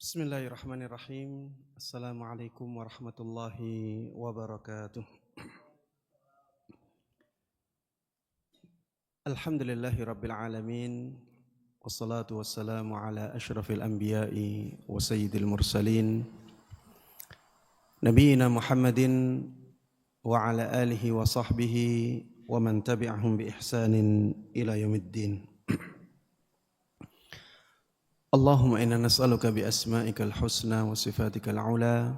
Bismillahirrahmanirrahim. Assalamualaikum warahmatullahi wabarakatuh. Alhamdulillahi rabbil alamin. Wassalatu wassalamu ala ashrafil anbiya'i wa sayyidil mursalin Nabiina Muhammadin wa ala alihi wa sahbihi wa man tabi'ahum bi ihsanin ila yaumiddin. Allahumma inna nas'aluka bi asma'ikal husna wa sifatikal ula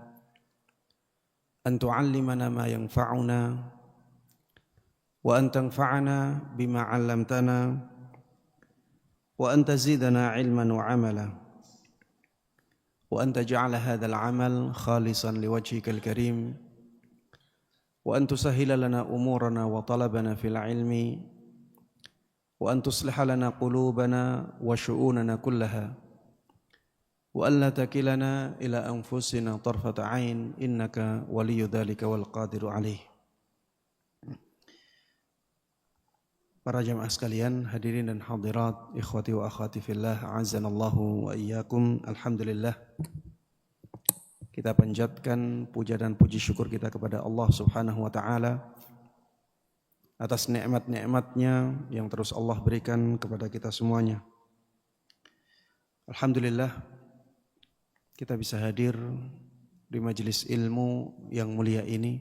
an tu'allimana ma yanfa'una wa an tanfa'ana bima 'allamtana wa an tazidana 'ilman wa 'amala wa an taj'ala hadzal 'amal khalisan liwajhikal karim wa an tusahhila lana umurana wa talabana fil 'ilmi wa an tusliha lana qulubana wa syu'unana kullaha wa an la takilana ila anfusina tarfata 'ain innaka waliyyu dzalika wal qadiru 'alaih. Para jamaah sekalian, hadirin dan hadirat, ikhwati wa akhwati fillah, a'azzanallahu wa iyyakum. Alhamdulillah, kita panjatkan puja dan puji syukur kita kepada Allah Subhanahu wa taala atas nikmat-nikmatnya yang terus Allah berikan kepada kita semuanya. Alhamdulillah, kita bisa hadir di majelis ilmu yang mulia ini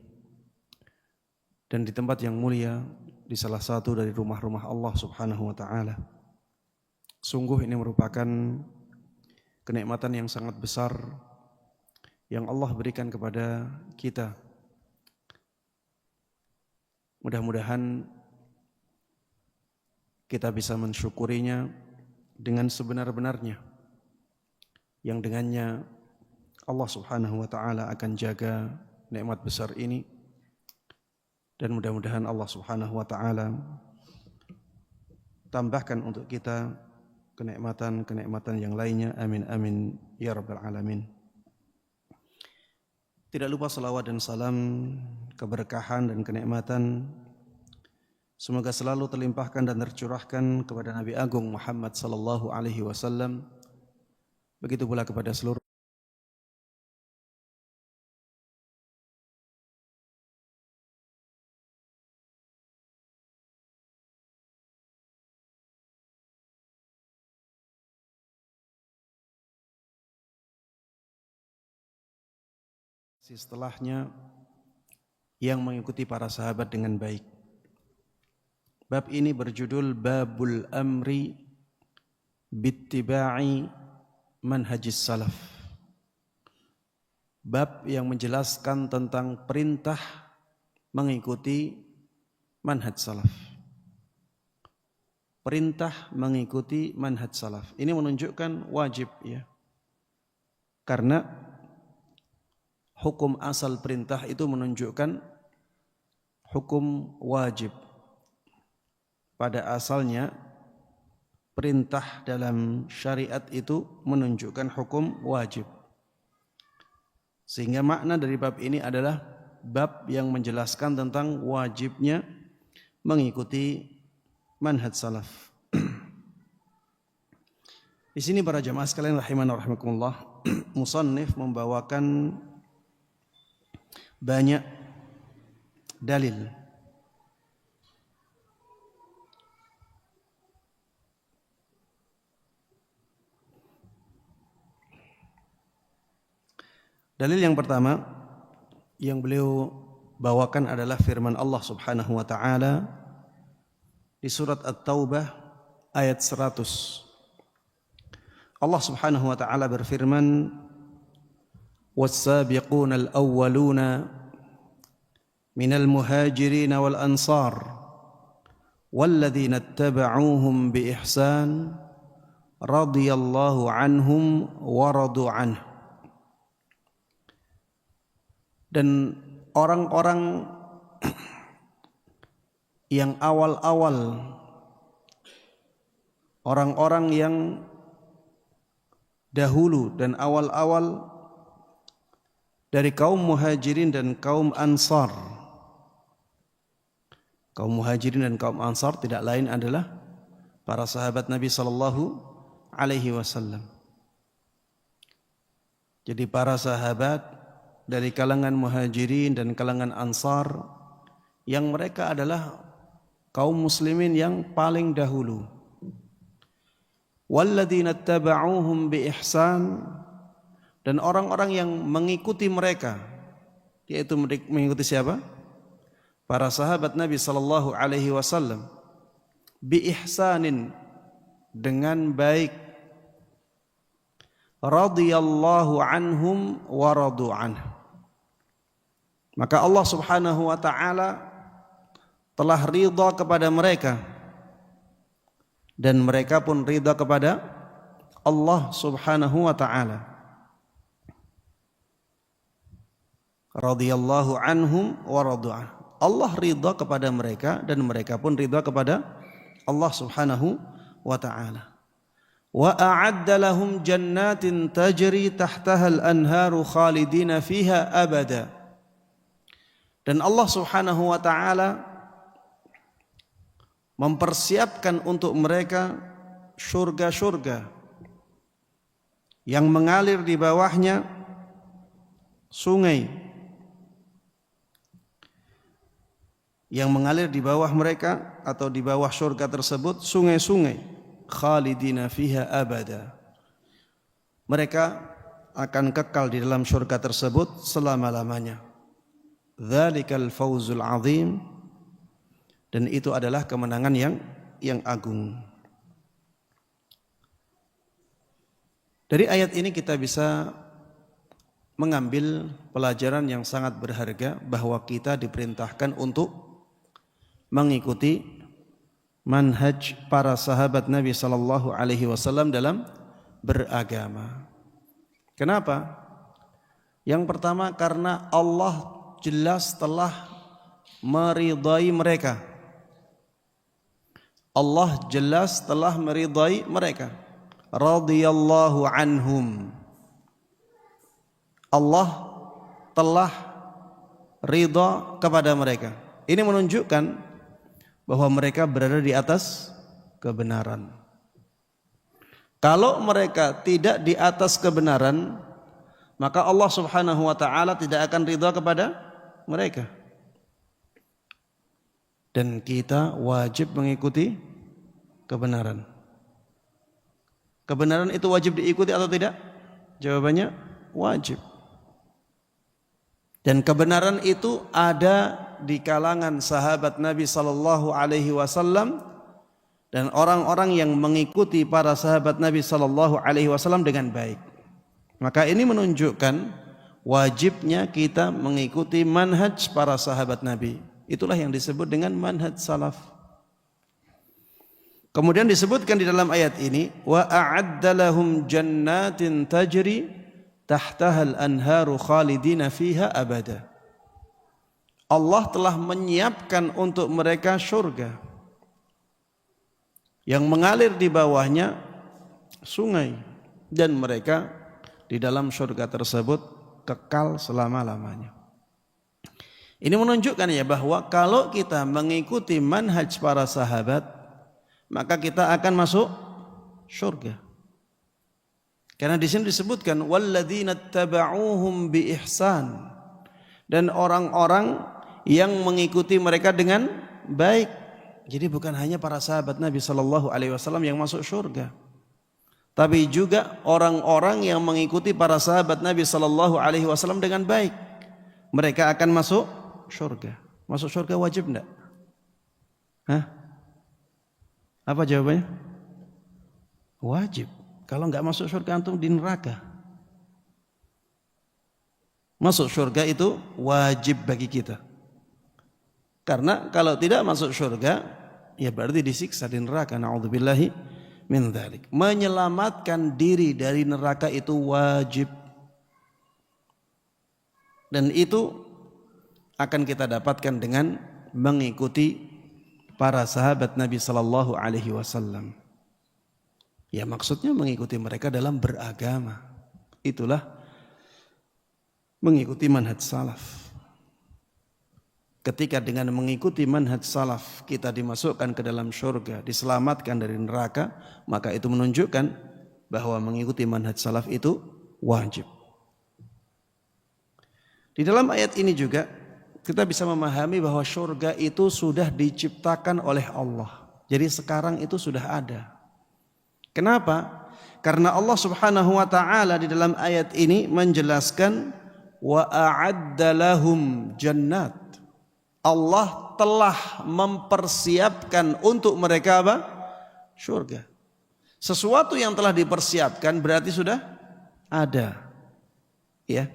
dan di tempat yang mulia, di salah satu dari rumah-rumah Allah Subhanahu wa taala. Sungguh ini merupakan kenikmatan yang sangat besar yang Allah berikan kepada kita. Mudah-mudahan kita bisa mensyukurinya dengan sebenar-benarnya, yang dengannya Allah Subhanahu wa taala akan jaga nikmat besar ini, dan mudah-mudahan Allah Subhanahu wa taala tambahkan untuk kita kenikmatan-kenikmatan yang lainnya. Amin amin ya rabbal alamin. Tidak lupa salawat dan salam, keberkahan dan kenikmatan semoga selalu terlimpahkan dan tercurahkan kepada Nabi Agung Muhammad sallallahu alaihi wasallam. Begitu pula kepada seluruh setelahnya yang mengikuti para sahabat dengan baik. Bab ini berjudul Babul Amri Bittiba'i Manhajis Salaf. Bab yang menjelaskan tentang perintah mengikuti manhaj salaf. Perintah mengikuti manhaj salaf. Ini menunjukkan wajib, ya. Karena hukum asal perintah itu menunjukkan hukum wajib. Pada asalnya perintah dalam syariat itu menunjukkan hukum wajib. Sehingga makna dari bab ini adalah bab yang menjelaskan tentang wajibnya mengikuti manhaj salaf. Di sini para jamaah sekalian rahimana rahimakumullah, musannif membawakan banyak dalil yang pertama yang beliau bawakan adalah firman Allah Subhanahu wa taala di surat At-Taubah ayat 100. Allah Subhanahu wa taala berfirman, والسابقون الأولون من المهاجرين والأنصار والذين اتبعوهم بإحسان رضي الله عنهم ورضوا عنه. Dan orang-orang yang awal-awal, orang-orang yang dahulu dan awal-awal dari kaum muhajirin dan kaum ansar. Kaum muhajirin dan kaum ansar tidak lain adalah para sahabat Nabi sallallahu alaihi wasallam. Jadi para sahabat dari kalangan Muhajirin dan kalangan Ansar yang mereka adalah kaum muslimin yang paling dahulu. Walladzina taba'uuhum bi ihsan, dan orang-orang yang mengikuti mereka, yaitu mengikuti siapa? Para sahabat Nabi sallallahu alaihi wasallam, bi ihsanin, dengan baik, radhiyallahu anhum wa radu anhu. Maka Allah Subhanahu wa taala telah ridha kepada mereka dan mereka pun ridha kepada Allah Subhanahu wa taala. Radhiyallahu anhum wa radu anhu. Allah ridha kepada mereka dan mereka pun ridha kepada Allah Subhanahu wa taala. Wa a'adda lahum jannatin tajri tahtaha al-anharu khalidina fiha abada. Dan Allah Subhanahu wa taala mempersiapkan untuk mereka surga-surga yang mengalir di bawahnya sungai, yang mengalir di bawah mereka atau di bawah surga tersebut sungai-sungai, khalidina fiha abada. Mereka akan kekal di dalam surga tersebut selama-lamanya. Dzalikal fawzul azim, dan itu adalah kemenangan yang agung. Dari ayat ini kita bisa mengambil pelajaran yang sangat berharga bahwa kita diperintahkan untuk mengikuti manhaj para sahabat Nabi sallallahu alaihi wasallam dalam beragama. Kenapa? Yang pertama karena Allah jelas telah meridai mereka. Allah jelas telah meridai mereka. Radhiyallahu anhum. Allah telah ridha kepada mereka. Ini menunjukkan bahwa mereka berada di atas kebenaran. Kalau mereka tidak di atas kebenaran, maka Allah Subhanahu wa taala tidak akan ridha kepada mereka. Dan kita wajib mengikuti kebenaran. Kebenaran itu wajib diikuti atau tidak? Jawabannya wajib. Dan kebenaran itu ada di kalangan sahabat Nabi sallallahu alaihi wasallam dan orang-orang yang mengikuti para sahabat Nabi sallallahu alaihi wasallam dengan baik. Maka ini menunjukkan wajibnya kita mengikuti manhaj para sahabat Nabi. Itulah yang disebut dengan manhaj salaf. Kemudian disebutkan di dalam ayat ini, wa a'adda lahum jannatin tajri tahtaha al-anharu khalidina fiha abada. Allah telah menyiapkan untuk mereka surga yang mengalir di bawahnya sungai, dan mereka di dalam surga tersebut kekal selama-lamanya. Ini menunjukkan ya bahwa kalau kita mengikuti manhaj para sahabat, maka kita akan masuk surga. Karena di sini disebutkan walladzina taba'uuhum bi ihsan, dan orang-orang yang mengikuti mereka dengan baik. Jadi bukan hanya para sahabat Nabi sallallahu alaihi wasallam yang masuk surga, tapi juga orang-orang yang mengikuti para sahabat Nabi sallallahu alaihi wasallam dengan baik. Mereka akan masuk surga. Masuk surga wajib enggak? Hah? Apa jawabannya? Wajib. Kalau enggak masuk surga antum di neraka. Masuk surga itu wajib bagi kita. Karena kalau tidak masuk surga, ya berarti disiksa di neraka. Na'udzubillahi min dzalik. Menyelamatkan diri dari neraka itu wajib. Dan itu akan kita dapatkan dengan mengikuti para sahabat Nabi sallallahu alaihi wasallam. Ya maksudnya mengikuti mereka dalam beragama. Itulah mengikuti manhaj salaf. Ketika dengan mengikuti manhaj salaf kita dimasukkan ke dalam surga, diselamatkan dari neraka, maka itu menunjukkan bahwa mengikuti manhaj salaf itu wajib. Di dalam ayat ini juga kita bisa memahami bahwa surga itu sudah diciptakan oleh Allah. Jadi sekarang itu sudah ada. Kenapa? Karena Allah Subhanahu wa taala di dalam ayat ini menjelaskan wa a'adda lahum jannat. Allah telah mempersiapkan untuk mereka apa? Surga. Sesuatu yang telah dipersiapkan berarti sudah ada. Ya.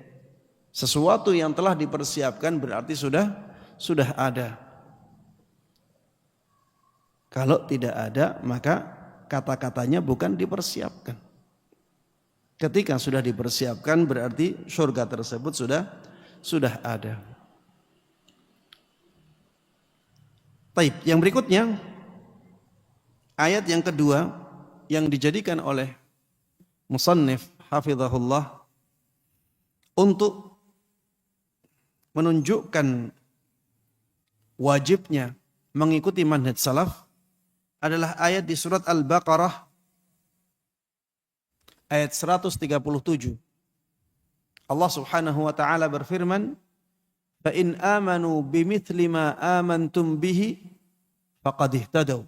Sesuatu yang telah dipersiapkan berarti sudah ada. Kalau tidak ada, maka kata-katanya bukan dipersiapkan. Ketika sudah dipersiapkan berarti surga tersebut sudah ada. Baik, yang berikutnya ayat yang kedua yang dijadikan oleh musannif hafizahullah untuk menunjukkan wajibnya mengikuti manhaj salaf adalah ayat di surat Al-Baqarah ayat 137. Allah Subhanahu wa taala berfirman, "Fa in amanu bimithli ma amantum bihi faqad ihtadaw."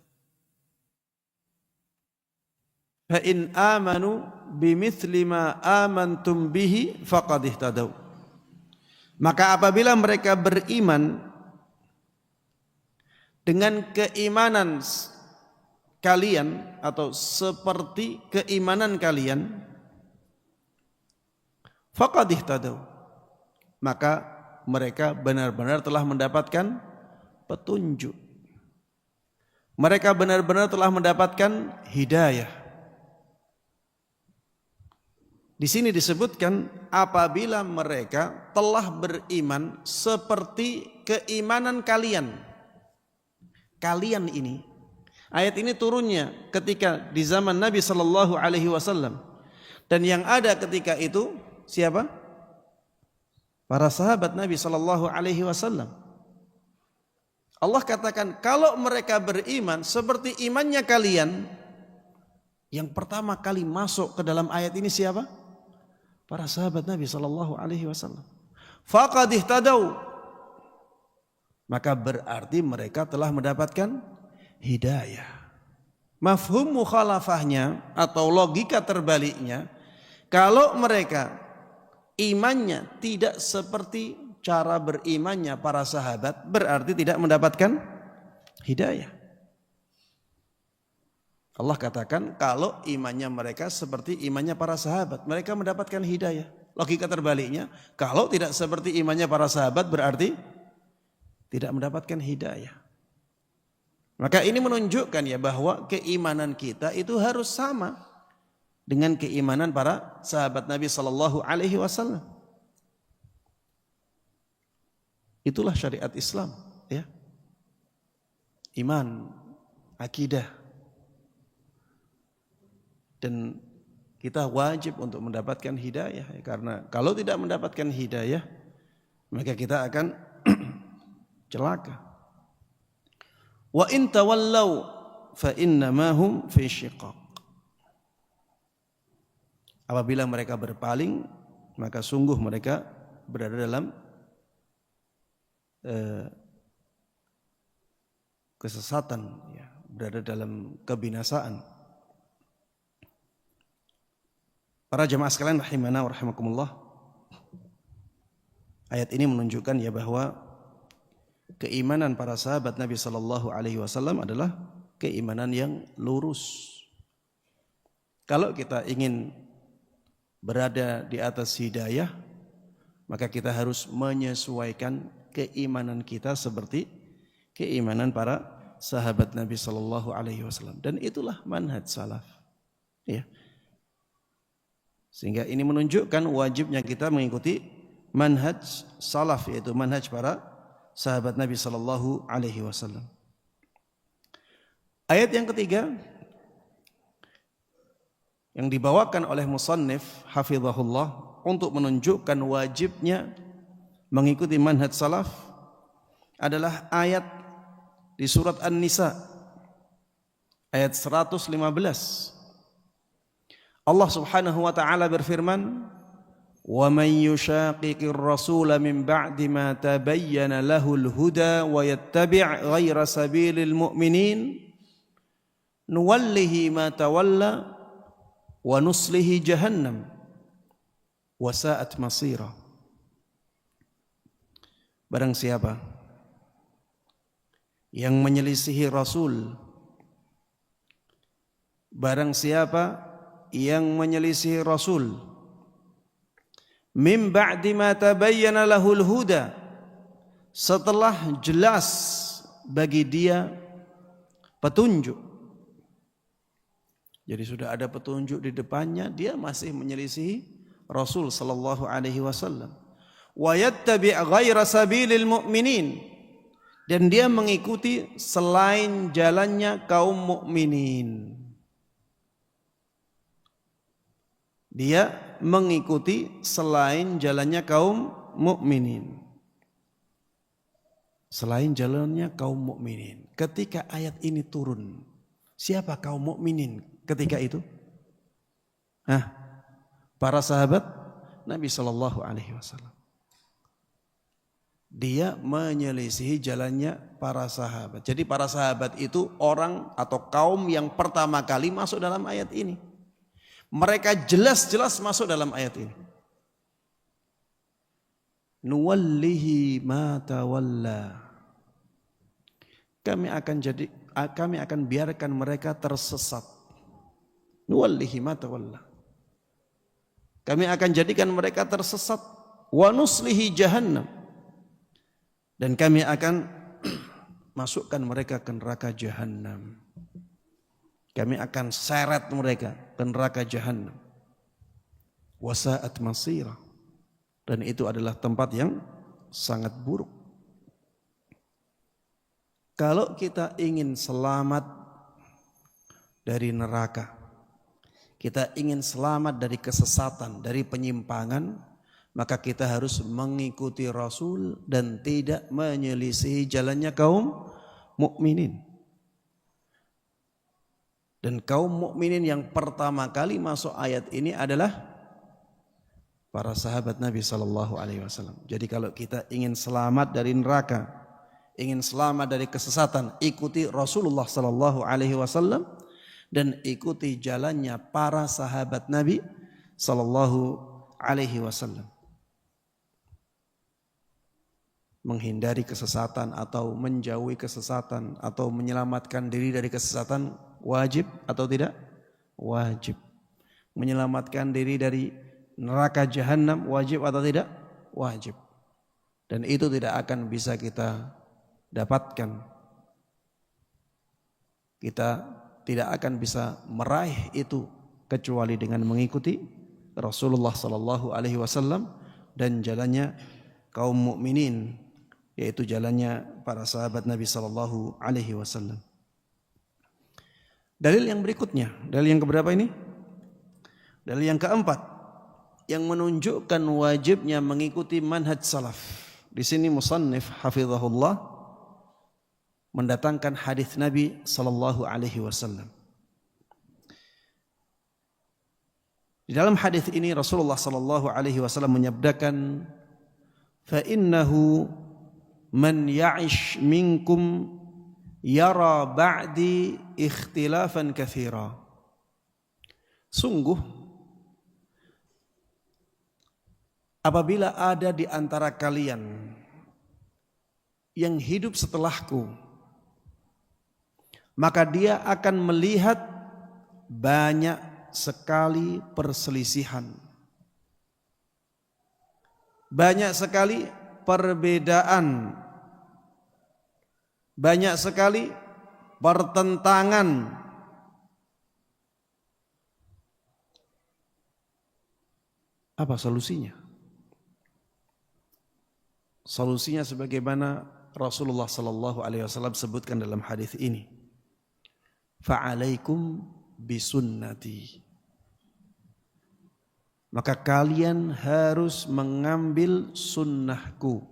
Fa in amanu bimithli ma amantum bihi faqad ihtadaw. Maka apabila mereka beriman dengan keimanan kalian atau seperti keimanan kalian, faqad ihtadaw, maka mereka benar-benar telah mendapatkan petunjuk. Mereka benar-benar telah mendapatkan hidayah. Di sini disebutkan apabila mereka telah beriman seperti keimanan kalian. Kalian ini, ayat ini turunnya ketika di zaman Nabi Sallallahu Alaihi Wasallam, dan yang ada ketika itu siapa? Para sahabat Nabi Sallallahu Alaihi Wasallam. Allah katakan kalau mereka beriman seperti imannya kalian, yang pertama kali masuk ke dalam ayat ini siapa? Para sahabat Nabi Sallallahu Alaihi Wasallam. Faqad ihtadaw, maka berarti mereka telah mendapatkan hidayah. Mafhum mukhalafahnya atau logika terbaliknya, kalau mereka imannya tidak seperti cara berimannya para sahabat, berarti tidak mendapatkan hidayah. Allah katakan kalau imannya mereka seperti imannya para sahabat, mereka mendapatkan hidayah. Logika terbaliknya, kalau tidak seperti imannya para sahabat berarti tidak mendapatkan hidayah. Maka ini menunjukkan ya bahwa keimanan kita itu harus sama dengan keimanan para sahabat Nabi Sallallahu Alaihi Wasallam. Itulah syariat Islam, ya. Iman, akidah. Dan kita wajib untuk mendapatkan hidayah, ya, karena kalau tidak mendapatkan hidayah maka kita akan celaka. Wa in tawallaw fa innama hum fi syiqaq. Apabila mereka berpaling maka sungguh mereka berada dalam kesesatan, ya, berada dalam kebinasaan. Para jemaah sekalian rahimana wa rahimakumullah, ayat ini menunjukkan ya bahwa keimanan para sahabat Nabi Sallallahu Alaihi Wasallam adalah keimanan yang lurus. Kalau kita ingin berada di atas hidayah, maka kita harus menyesuaikan keimanan kita seperti keimanan para sahabat Nabi Sallallahu Alaihi Wasallam, dan itulah manhaj salaf, ya. Sehingga ini menunjukkan wajibnya kita mengikuti manhaj salaf, yaitu manhaj para sahabat Nabi Sallallahu Alaihi Wasallam. Ayat yang ketiga yang dibawakan oleh musannif hafizahullah untuk menunjukkan wajibnya mengikuti manhaj salaf adalah ayat di surat An-Nisa ayat 115. Allah Subhanahu wa taala berfirman, Wa man yushaqiqir rasula min ba'di ma tabayyana lahul huda wa yattabi' ghaira sabilil mu'minin nuwallihi ma tawalla wa nuslihi jahannam wa sa'at masira. Barang siapa yang menyelisihi Rasul, barang siapa yang menyelisihi Rasul min ba'di ma tabayyana lahul huda, setelah jelas bagi dia petunjuk. Jadi sudah ada petunjuk di depannya, dia masih menyelisihi Rasul sallallahu alaihi wasallam. Wa yattabi' ghaira sabilil mu'minin, dan dia mengikuti selain jalannya kaum mukminin. Dia mengikuti selain jalannya kaum mukminin. Selain jalannya kaum mukminin. Ketika ayat ini turun, siapa kaum mukminin ketika itu? Para sahabat Nabi sallallahu alaihi wasallam. Dia menyelisihi jalannya para sahabat. Jadi para sahabat itu orang atau kaum yang pertama kali masuk dalam ayat ini. Mereka jelas-jelas masuk dalam ayat ini. Nuwallihi ma tawalla. Kami akan biarkan mereka tersesat. Nuwallihi ma tawalla. Kami akan jadikan mereka tersesat. Wa nuslihi jahannam. Dan kami akan masukkan mereka ke neraka jahannam. Kami akan seret mereka ke neraka jahannam. Wasa'at masira. Dan itu adalah tempat yang sangat buruk. Kalau kita ingin selamat dari neraka, kita ingin selamat dari kesesatan, dari penyimpangan, maka kita harus mengikuti Rasul dan tidak menyelisihi jalannya kaum mukminin. Dan kaum mukminin yang pertama kali masuk ayat ini adalah para sahabat Nabi sallallahu alaihi wasallam. Jadi kalau kita ingin selamat dari neraka, ingin selamat dari kesesatan, ikuti Rasulullah sallallahu alaihi wasallam dan ikuti jalannya para sahabat Nabi sallallahu alaihi wasallam. Menghindari kesesatan atau menjauhi kesesatan atau menyelamatkan diri dari kesesatan wajib atau tidak? Wajib. Menyelamatkan diri dari neraka jahanam wajib atau tidak? Wajib. Dan itu tidak akan bisa kita dapatkan. Kita tidak akan bisa meraih itu kecuali dengan mengikuti Rasulullah sallallahu alaihi wasallam dan jalannya kaum mukminin, yaitu jalannya para sahabat Nabi sallallahu alaihi wasallam. Dalil yang berikutnya, dalil yang keberapa ini? Dalil yang keempat yang menunjukkan wajibnya mengikuti manhaj salaf. Di sini musannif hafizahullah mendatangkan hadis Nabi sallallahu alaihi wasallam. Di dalam hadis ini Rasulullah sallallahu alaihi wasallam menyabdakan, fa innahu man ya'ish minkum yara ba'di ikhtilafan katsira. Sungguh apabila ada di antara kalian yang hidup setelahku, maka dia akan melihat banyak sekali perselisihan, banyak sekali perbedaan, banyak sekali pertentangan. Apa solusinya? Solusinya sebagaimana Rasulullah sallallahu alaihi wasallam sebutkan dalam hadis ini. Fa'alaikum bisunnati. Maka kalian harus mengambil sunnahku.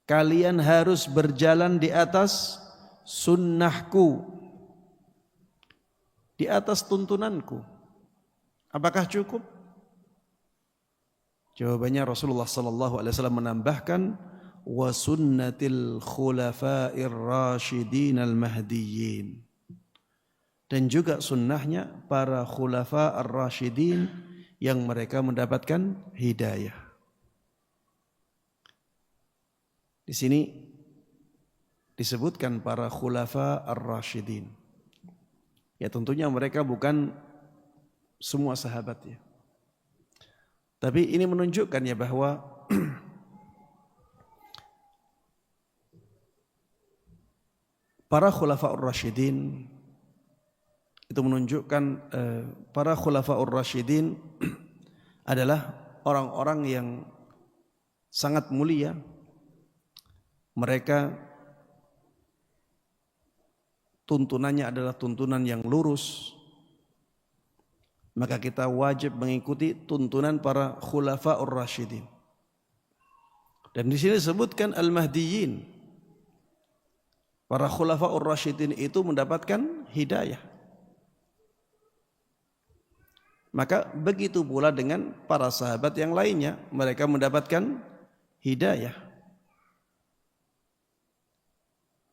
Kalian harus berjalan di atas sunnahku, di atas tuntunanku. Apakah cukup? Jawabannya Rasulullah sallallahu alaihi wasallam menambahkan wa sunnatil khulafa'ir rasyidin al mahdiyyin, dan juga sunnahnya para khulafa ar-rasyidin yang mereka mendapatkan hidayah. Di sini disebutkan para khulafa ar-rasyidin. Ya tentunya mereka bukan semua sahabat ya. Tapi ini menunjukkan ya bahwa para khulafa ar-rasyidin itu menunjukkan para khulafa ar-rasyidin adalah orang-orang yang sangat mulia. Mereka tuntunannya adalah tuntunan yang lurus, maka kita wajib mengikuti tuntunan para khulafa'ur rasyidin. Dan di sini disebutkan al-mahdiyyin. Para khulafa'ur rasyidin itu mendapatkan hidayah. Maka begitu pula dengan para sahabat yang lainnya, mereka mendapatkan hidayah.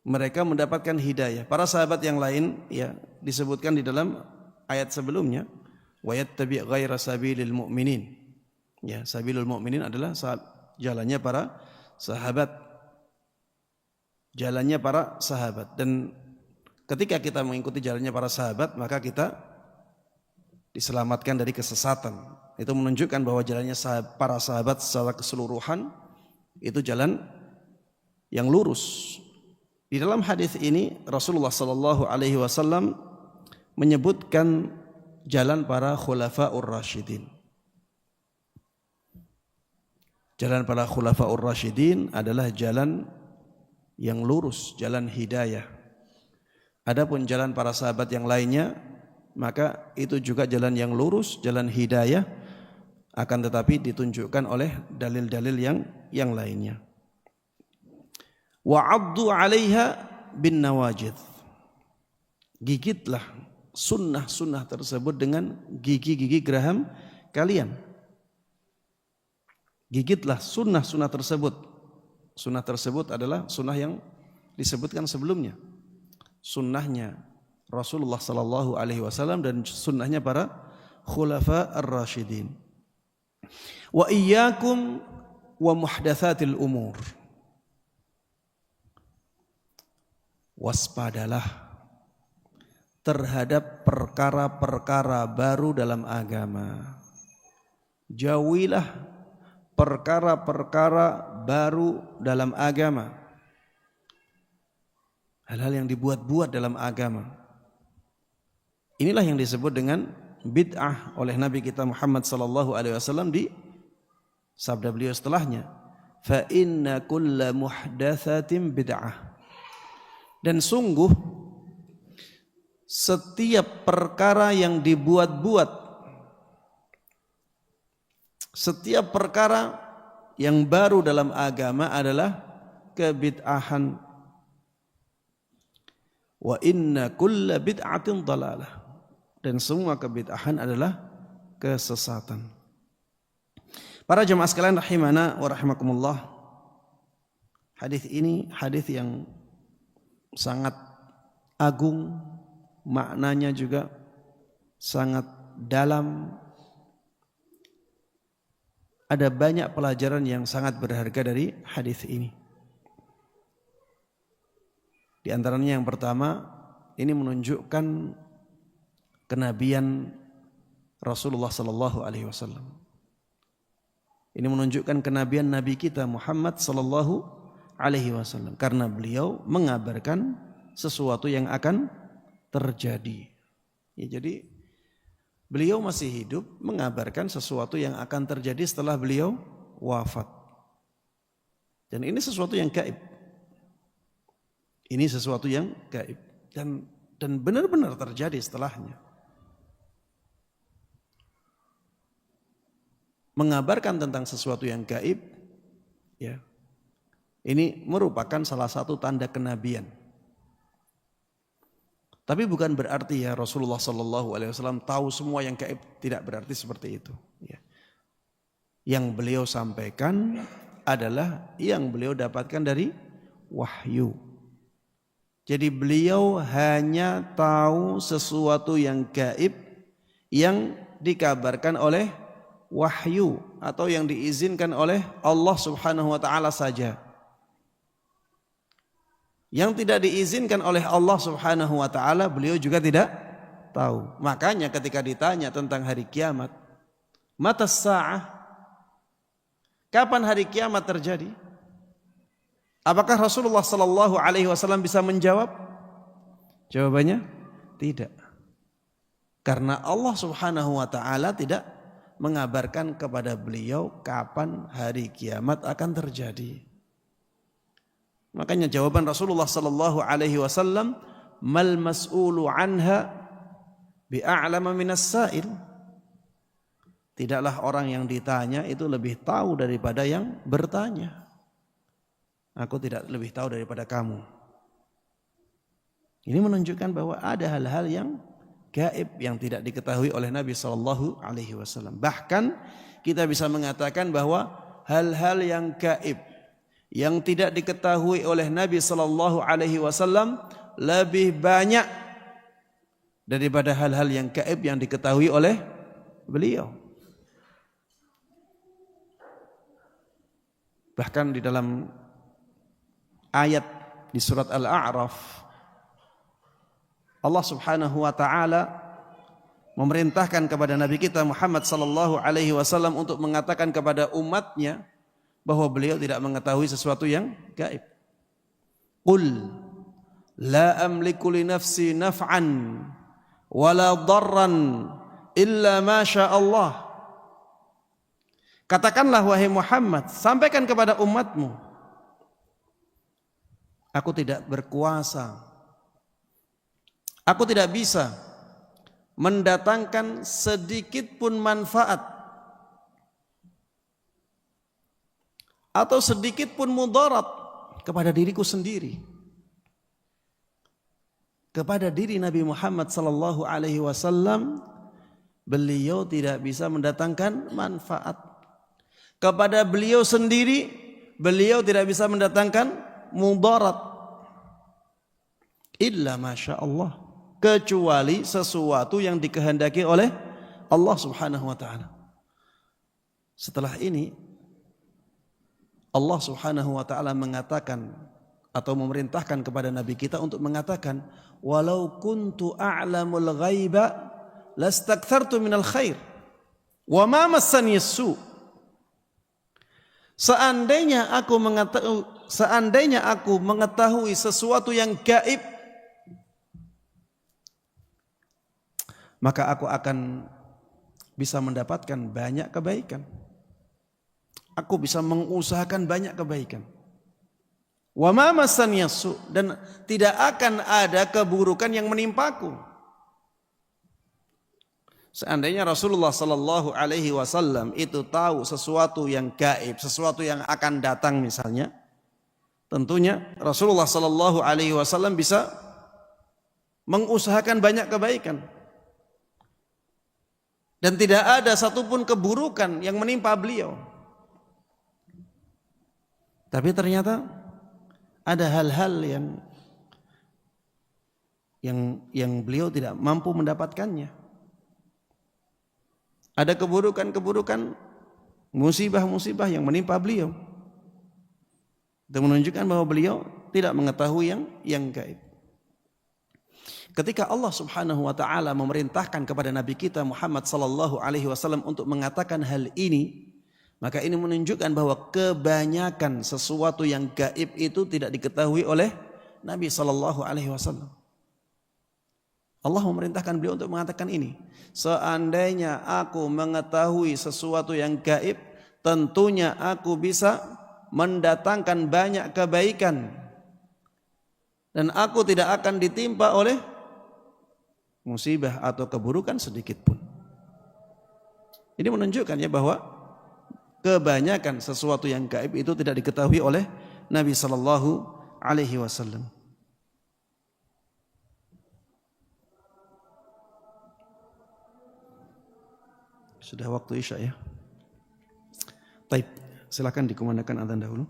Mereka mendapatkan hidayah. Para sahabat yang lain ya disebutkan di dalam ayat sebelumnya, wa yattabi' ghaira sabilil mu'minin. Ya, sabilul mu'minin adalah jalannya para sahabat. Jalannya para sahabat, dan ketika kita mengikuti jalannya para sahabat, maka kita diselamatkan dari kesesatan. Itu menunjukkan bahwa jalannya para sahabat secara keseluruhan itu jalan yang lurus. Di dalam hadis ini Rasulullah sallallahu alaihi wasallam menyebutkan jalan para khulafa'ur rasyidin. Jalan para khulafa'ur rasyidin adalah jalan yang lurus, jalan hidayah. Adapun jalan para sahabat yang lainnya, maka itu juga jalan yang lurus, jalan hidayah, akan tetapi ditunjukkan oleh dalil-dalil yang lainnya. Wa'addu 'alaiha bin nawajid. Gigitlah sunnah-sunnah tersebut dengan gigi-gigi geraham kalian. Gigitlah sunnah-sunnah tersebut. Sunnah tersebut adalah sunnah yang disebutkan sebelumnya. Sunnahnya Rasulullah sallallahu alaihi wasallam dan sunnahnya para khulafa ar-rasyidin. Wa iyyakum wa muhdatsatil umur. Waspadalah terhadap perkara-perkara baru dalam agama. Jauhilah perkara-perkara baru dalam agama. Hal-hal yang dibuat-buat dalam agama. Inilah yang disebut dengan bid'ah oleh Nabi kita Muhammad sallallahu alaihi wasallam di sabda beliau setelahnya, fa inna kulla muhdatsatin bid'ah. Dan sungguh setiap perkara yang dibuat-buat, setiap perkara yang baru dalam agama adalah kebid'ahan. Wa inna kulla bid'atin dhalalah. Dan semua kebid'ahan adalah kesesatan. Para jemaah sekalian rahimana wa rahimakumullah, hadis ini hadis yang sangat agung, maknanya juga sangat dalam. Ada banyak pelajaran yang sangat berharga dari hadis ini. Di antaranya yang pertama, ini menunjukkan kenabian Rasulullah sallallahu alaihi wasallam. Ini menunjukkan kenabian Nabi kita Muhammad sallallahu alaihi wasallam, karena beliau mengabarkan sesuatu yang akan terjadi. Ya, jadi beliau masih hidup mengabarkan sesuatu yang akan terjadi setelah beliau wafat. Dan ini sesuatu yang gaib. Ini sesuatu yang gaib dan benar-benar terjadi setelahnya. Mengabarkan tentang sesuatu yang gaib, ya, ini merupakan salah satu tanda kenabian. Tapi bukan berarti ya Rasulullah sallallahu alaihi wasallam tahu semua yang gaib, tidak berarti seperti itu, ya. Yang beliau sampaikan adalah yang beliau dapatkan dari wahyu. Jadi beliau hanya tahu sesuatu yang gaib yang dikabarkan oleh wahyu atau yang diizinkan oleh Allah Subhanahu wa taala saja. Yang tidak diizinkan oleh Allah Subhanahu wa taala beliau juga tidak tahu. Makanya ketika ditanya tentang hari kiamat, matas sa'ah, kapan hari kiamat terjadi? Apakah Rasulullah sallallahu alaihi wasallam bisa menjawab? Jawabannya tidak. Karena Allah Subhanahu wa taala tidak mengabarkan kepada beliau kapan hari kiamat akan terjadi. Makanya jawaban Rasulullah sallallahu alaihi wasallam, mal mas'ulu anha bi'a'lama minas sa'il. Tidaklah orang yang ditanya itu lebih tahu daripada yang bertanya. Aku tidak lebih tahu daripada kamu. Ini menunjukkan bahwa ada hal-hal yang gaib yang tidak diketahui oleh Nabi sallallahu alaihi wasallam. Bahkan kita bisa mengatakan bahwa hal-hal yang gaib yang tidak diketahui oleh Nabi sallallahu alaihi wasallam lebih banyak daripada hal-hal yang gaib yang diketahui oleh beliau. Bahkan di dalam ayat di surat Al-A'raf, Allah Subhanahu wa taala memerintahkan kepada Nabi kita Muhammad sallallahu alaihi wasallam untuk mengatakan kepada umatnya bahwa beliau tidak mengetahui sesuatu yang gaib. Qul la amliku li nafsi naf'an wala darran illa ma syaa Allah. Katakanlah wahai Muhammad, sampaikan kepada umatmu, aku tidak berkuasa, aku tidak bisa mendatangkan sedikit pun manfaat atau sedikit pun mudarat kepada diriku sendiri, kepada diri Nabi Muhammad sallallahu alaihi wasallam. Beliau tidak bisa mendatangkan manfaat kepada beliau sendiri, beliau tidak bisa mendatangkan mudarat illa masya Allah, kecuali sesuatu yang dikehendaki oleh Allah Subhanahu wa taala. Setelah ini Allah Subhanahu wa taala mengatakan atau memerintahkan kepada nabi kita untuk mengatakan, walau kuntu a'lamul ghaiba lastakthartu minal khair wa ma massani as-su. Seandainya aku mengetahui sesuatu yang gaib, maka aku akan bisa mendapatkan banyak kebaikan. Aku bisa mengusahakan banyak kebaikan. Wa ma massani as-su, dan tidak akan ada keburukan yang menimpaku. Seandainya Rasulullah sallallahu alaihi wasallam itu tahu sesuatu yang gaib, sesuatu yang akan datang misalnya, tentunya Rasulullah sallallahu alaihi wasallam bisa mengusahakan banyak kebaikan. Dan tidak ada satupun keburukan yang menimpa beliau. Tapi ternyata ada hal-hal yang beliau tidak mampu mendapatkannya. Ada keburukan-keburukan, musibah-musibah yang menimpa beliau. Itu menunjukkan bahwa beliau tidak mengetahui yang gaib. Ketika Allah Subhanahu wa taala memerintahkan kepada nabi kita Muhammad sallallahu alaihi wasallam untuk mengatakan hal ini, maka ini menunjukkan bahwa kebanyakan sesuatu yang gaib itu tidak diketahui oleh Nabi sallallahu alaihi wasallam. Allah memerintahkan beliau untuk mengatakan ini. Seandainya aku mengetahui sesuatu yang gaib, tentunya aku bisa mendatangkan banyak kebaikan. Dan aku tidak akan ditimpa oleh musibah atau keburukan sedikit pun. Ini menunjukkan ya bahwa kebanyakan sesuatu yang gaib itu tidak diketahui oleh Nabi sallallahu alaihi wasallam. Sudah waktu Isya ya. Taib, silakan dikumandangkan adzan dahulu.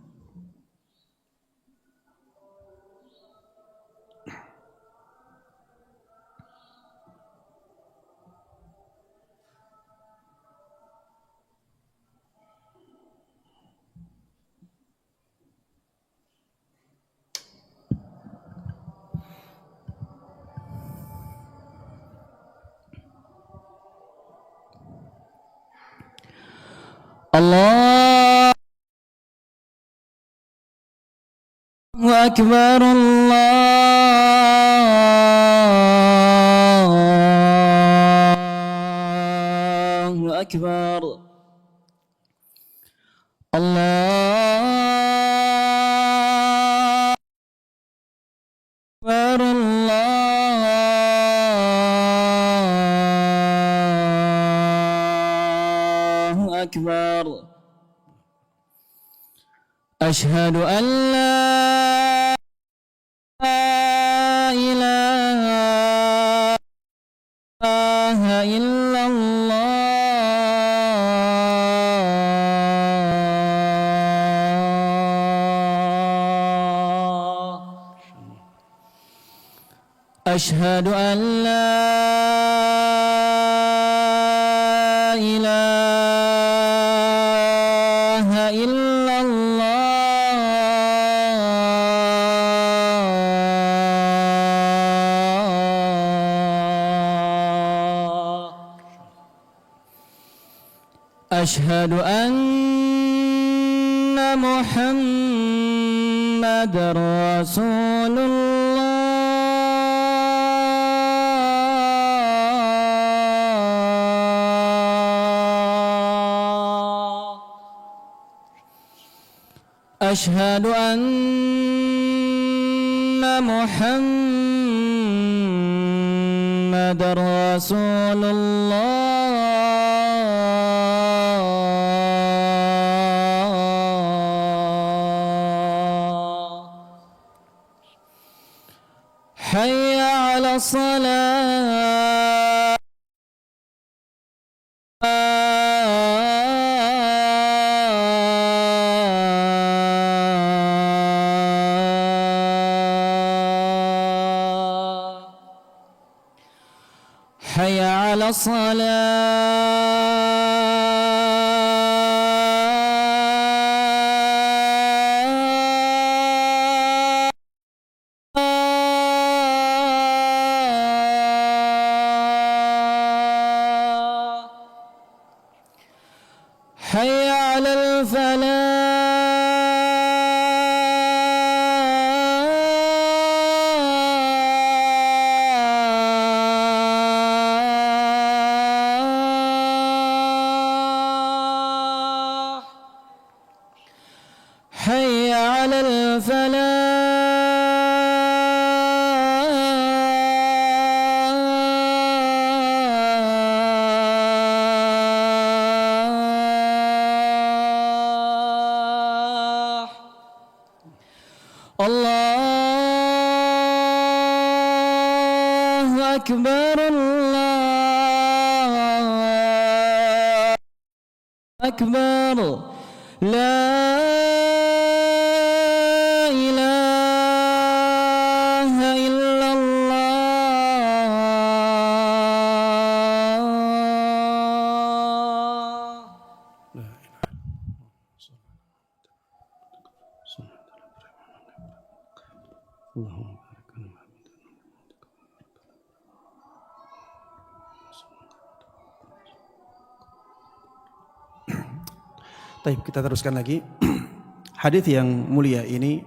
Allahu Akbar, Allahu Akbar, Allahu Akbar, Allahu Akbar. أشهد أن لا إله إلا الله. أشهد أن لا إله إلا الله. أشهد أن محمد رسول الله. أشهد أن محمد رسول الله. حي على الصلاة. حي على الصلاة. حي على الفلاح. حي على الفلاح. الله أكبر، الله أكبر. لا إله إلا الله. Taib, kita teruskan lagi. Hadis yang mulia ini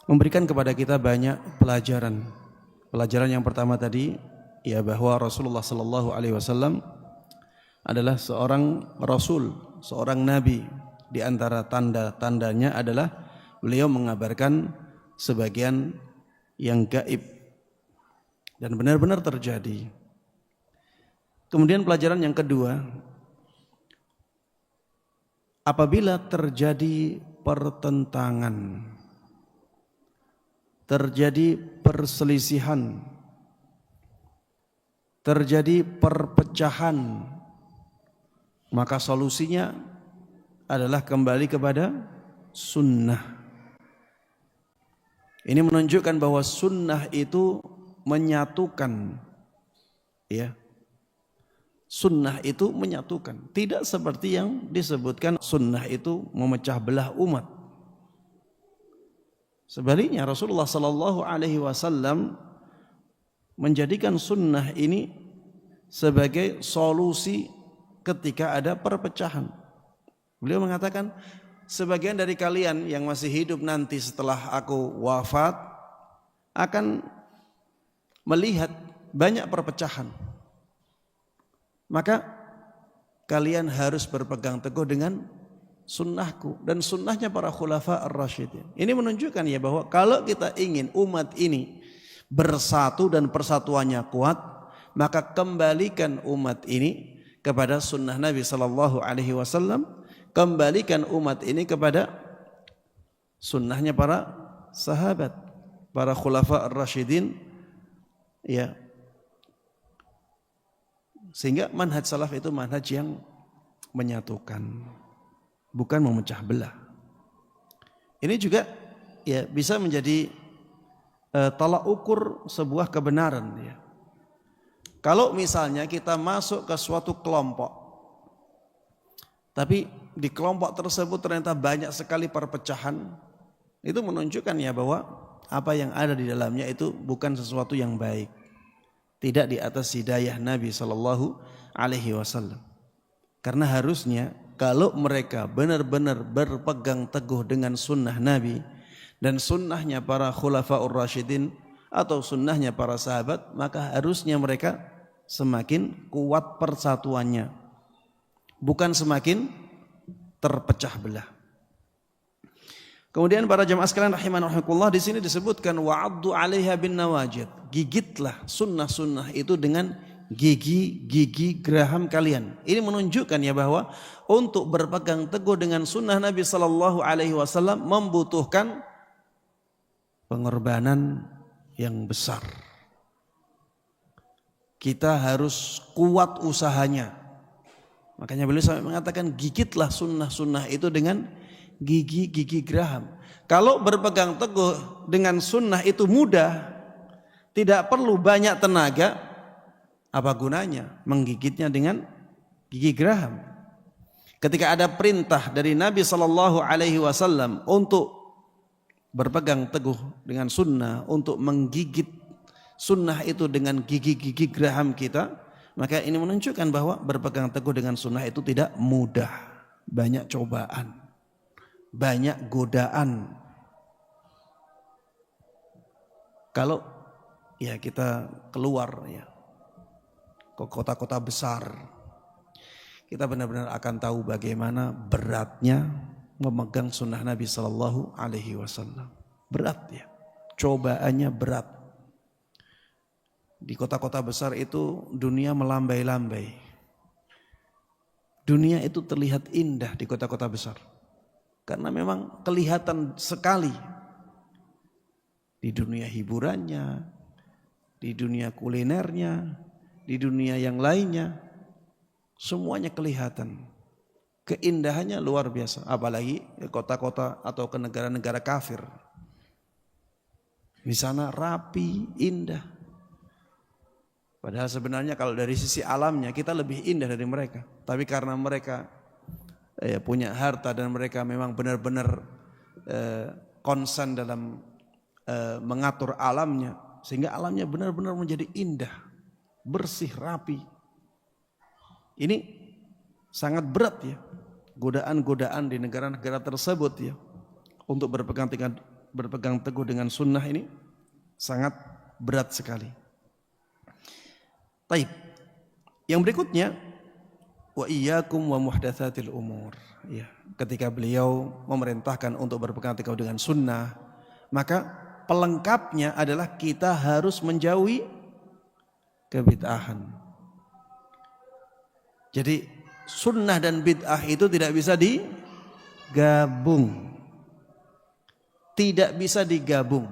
memberikan kepada kita banyak pelajaran. Pelajaran yang pertama tadi, ya, bahwa Rasulullah sallallahu alaihi wasallam adalah seorang rasul, seorang nabi. Di antara tanda-tandanya adalah beliau mengabarkan sebagian yang gaib dan benar-benar terjadi. Kemudian pelajaran yang kedua, apabila terjadi pertentangan, terjadi perselisihan, terjadi perpecahan maka solusinya adalah kembali kepada sunnah. Ini menunjukkan bahwa sunnah itu menyatukan, ya. Sunnah itu menyatukan, tidak seperti yang disebutkan sunnah itu memecah belah umat. Sebaliknya Rasulullah Sallallahu Alaihi Wasallam menjadikan sunnah ini sebagai solusi ketika ada perpecahan. Beliau mengatakan, sebagian dari kalian yang masih hidup nanti setelah aku wafat akan melihat banyak perpecahan. Maka kalian harus berpegang teguh dengan sunnahku dan sunnahnya para khulafa ar-rasyidin. Ini menunjukkan ya bahwa kalau kita ingin umat ini bersatu dan persatuannya kuat, maka kembalikan umat ini kepada sunnah Nabi Sallallahu Alaihi Wasallam, kembalikan umat ini kepada sunnahnya para sahabat, para khulafa ar-rasyidin, ya. Sehingga manhaj salaf itu manhaj yang menyatukan, bukan memecah belah. Ini juga ya bisa menjadi tolak ukur sebuah kebenaran, ya. Kalau misalnya kita masuk ke suatu kelompok, tapi di kelompok tersebut ternyata banyak sekali perpecahan, itu menunjukkan ya bahwa apa yang ada di dalamnya itu bukan sesuatu yang baik, tidak di atas hidayah Nabi Sallallahu Alaihi Wasallam. Karena harusnya kalau mereka benar-benar berpegang teguh dengan sunnah Nabi dan sunnahnya para khulafaur rasyidin atau sunnahnya para sahabat, maka harusnya mereka semakin kuat persatuannya, bukan semakin terpecah belah. Kemudian para jamaah sekalian rahimanahumullah, di sini disebutkan wa'addu 'alaiha bin nawajid. Gigitlah sunnah-sunnah itu dengan gigi-gigi geraham kalian. Ini menunjukkan ya bahwa untuk berpegang teguh dengan sunnah Nabi Sallallahu Alaihi Wasallam membutuhkan pengorbanan yang besar. Kita harus kuat usahanya. Makanya beliau sampai mengatakan gigitlah sunnah-sunnah itu dengan gigi-gigi geraham. Kalau berpegang teguh dengan sunnah itu mudah, tidak perlu banyak tenaga, apa gunanya menggigitnya dengan gigi geraham? Ketika ada perintah dari Nabi Sallallahu Alaihi Wasallam untuk berpegang teguh dengan sunnah, untuk menggigit sunnah itu dengan gigi-gigi geraham kita, maka ini menunjukkan bahwa berpegang teguh dengan sunnah itu tidak mudah, banyak cobaan, banyak godaan. Kalau ya kita keluar ya ke kota-kota besar, kita benar-benar akan tahu bagaimana beratnya memegang sunnah Nabi Sallallahu Alaihi Wasallam. Berat ya, cobaannya berat. Di kota-kota besar itu dunia melambai-lambai. Dunia itu terlihat indah di kota-kota besar, karena memang kelihatan sekali di dunia hiburannya, di dunia kulinernya, di dunia yang lainnya, semuanya kelihatan. Keindahannya luar biasa, apalagi ke kota-kota atau ke negara-negara kafir. Di sana rapi, indah. Padahal sebenarnya kalau dari sisi alamnya kita lebih indah dari mereka. Tapi karena mereka punya harta dan mereka memang benar-benar konsen dalam mengatur alamnya, sehingga alamnya benar-benar menjadi indah, bersih, rapi. Ini sangat berat ya, godaan-godaan di negara-negara tersebut ya, untuk berpegang teguh dengan sunnah ini sangat berat sekali. Taib. Yang berikutnya, wa iyyakum wa muhdatsatil umur. Ya, ketika beliau memerintahkan untuk berpegang teguh dengan sunnah, maka pelengkapnya adalah kita harus menjauhi kebid'ahan. Jadi sunnah dan bid'ah itu tidak bisa digabung. Tidak bisa digabung.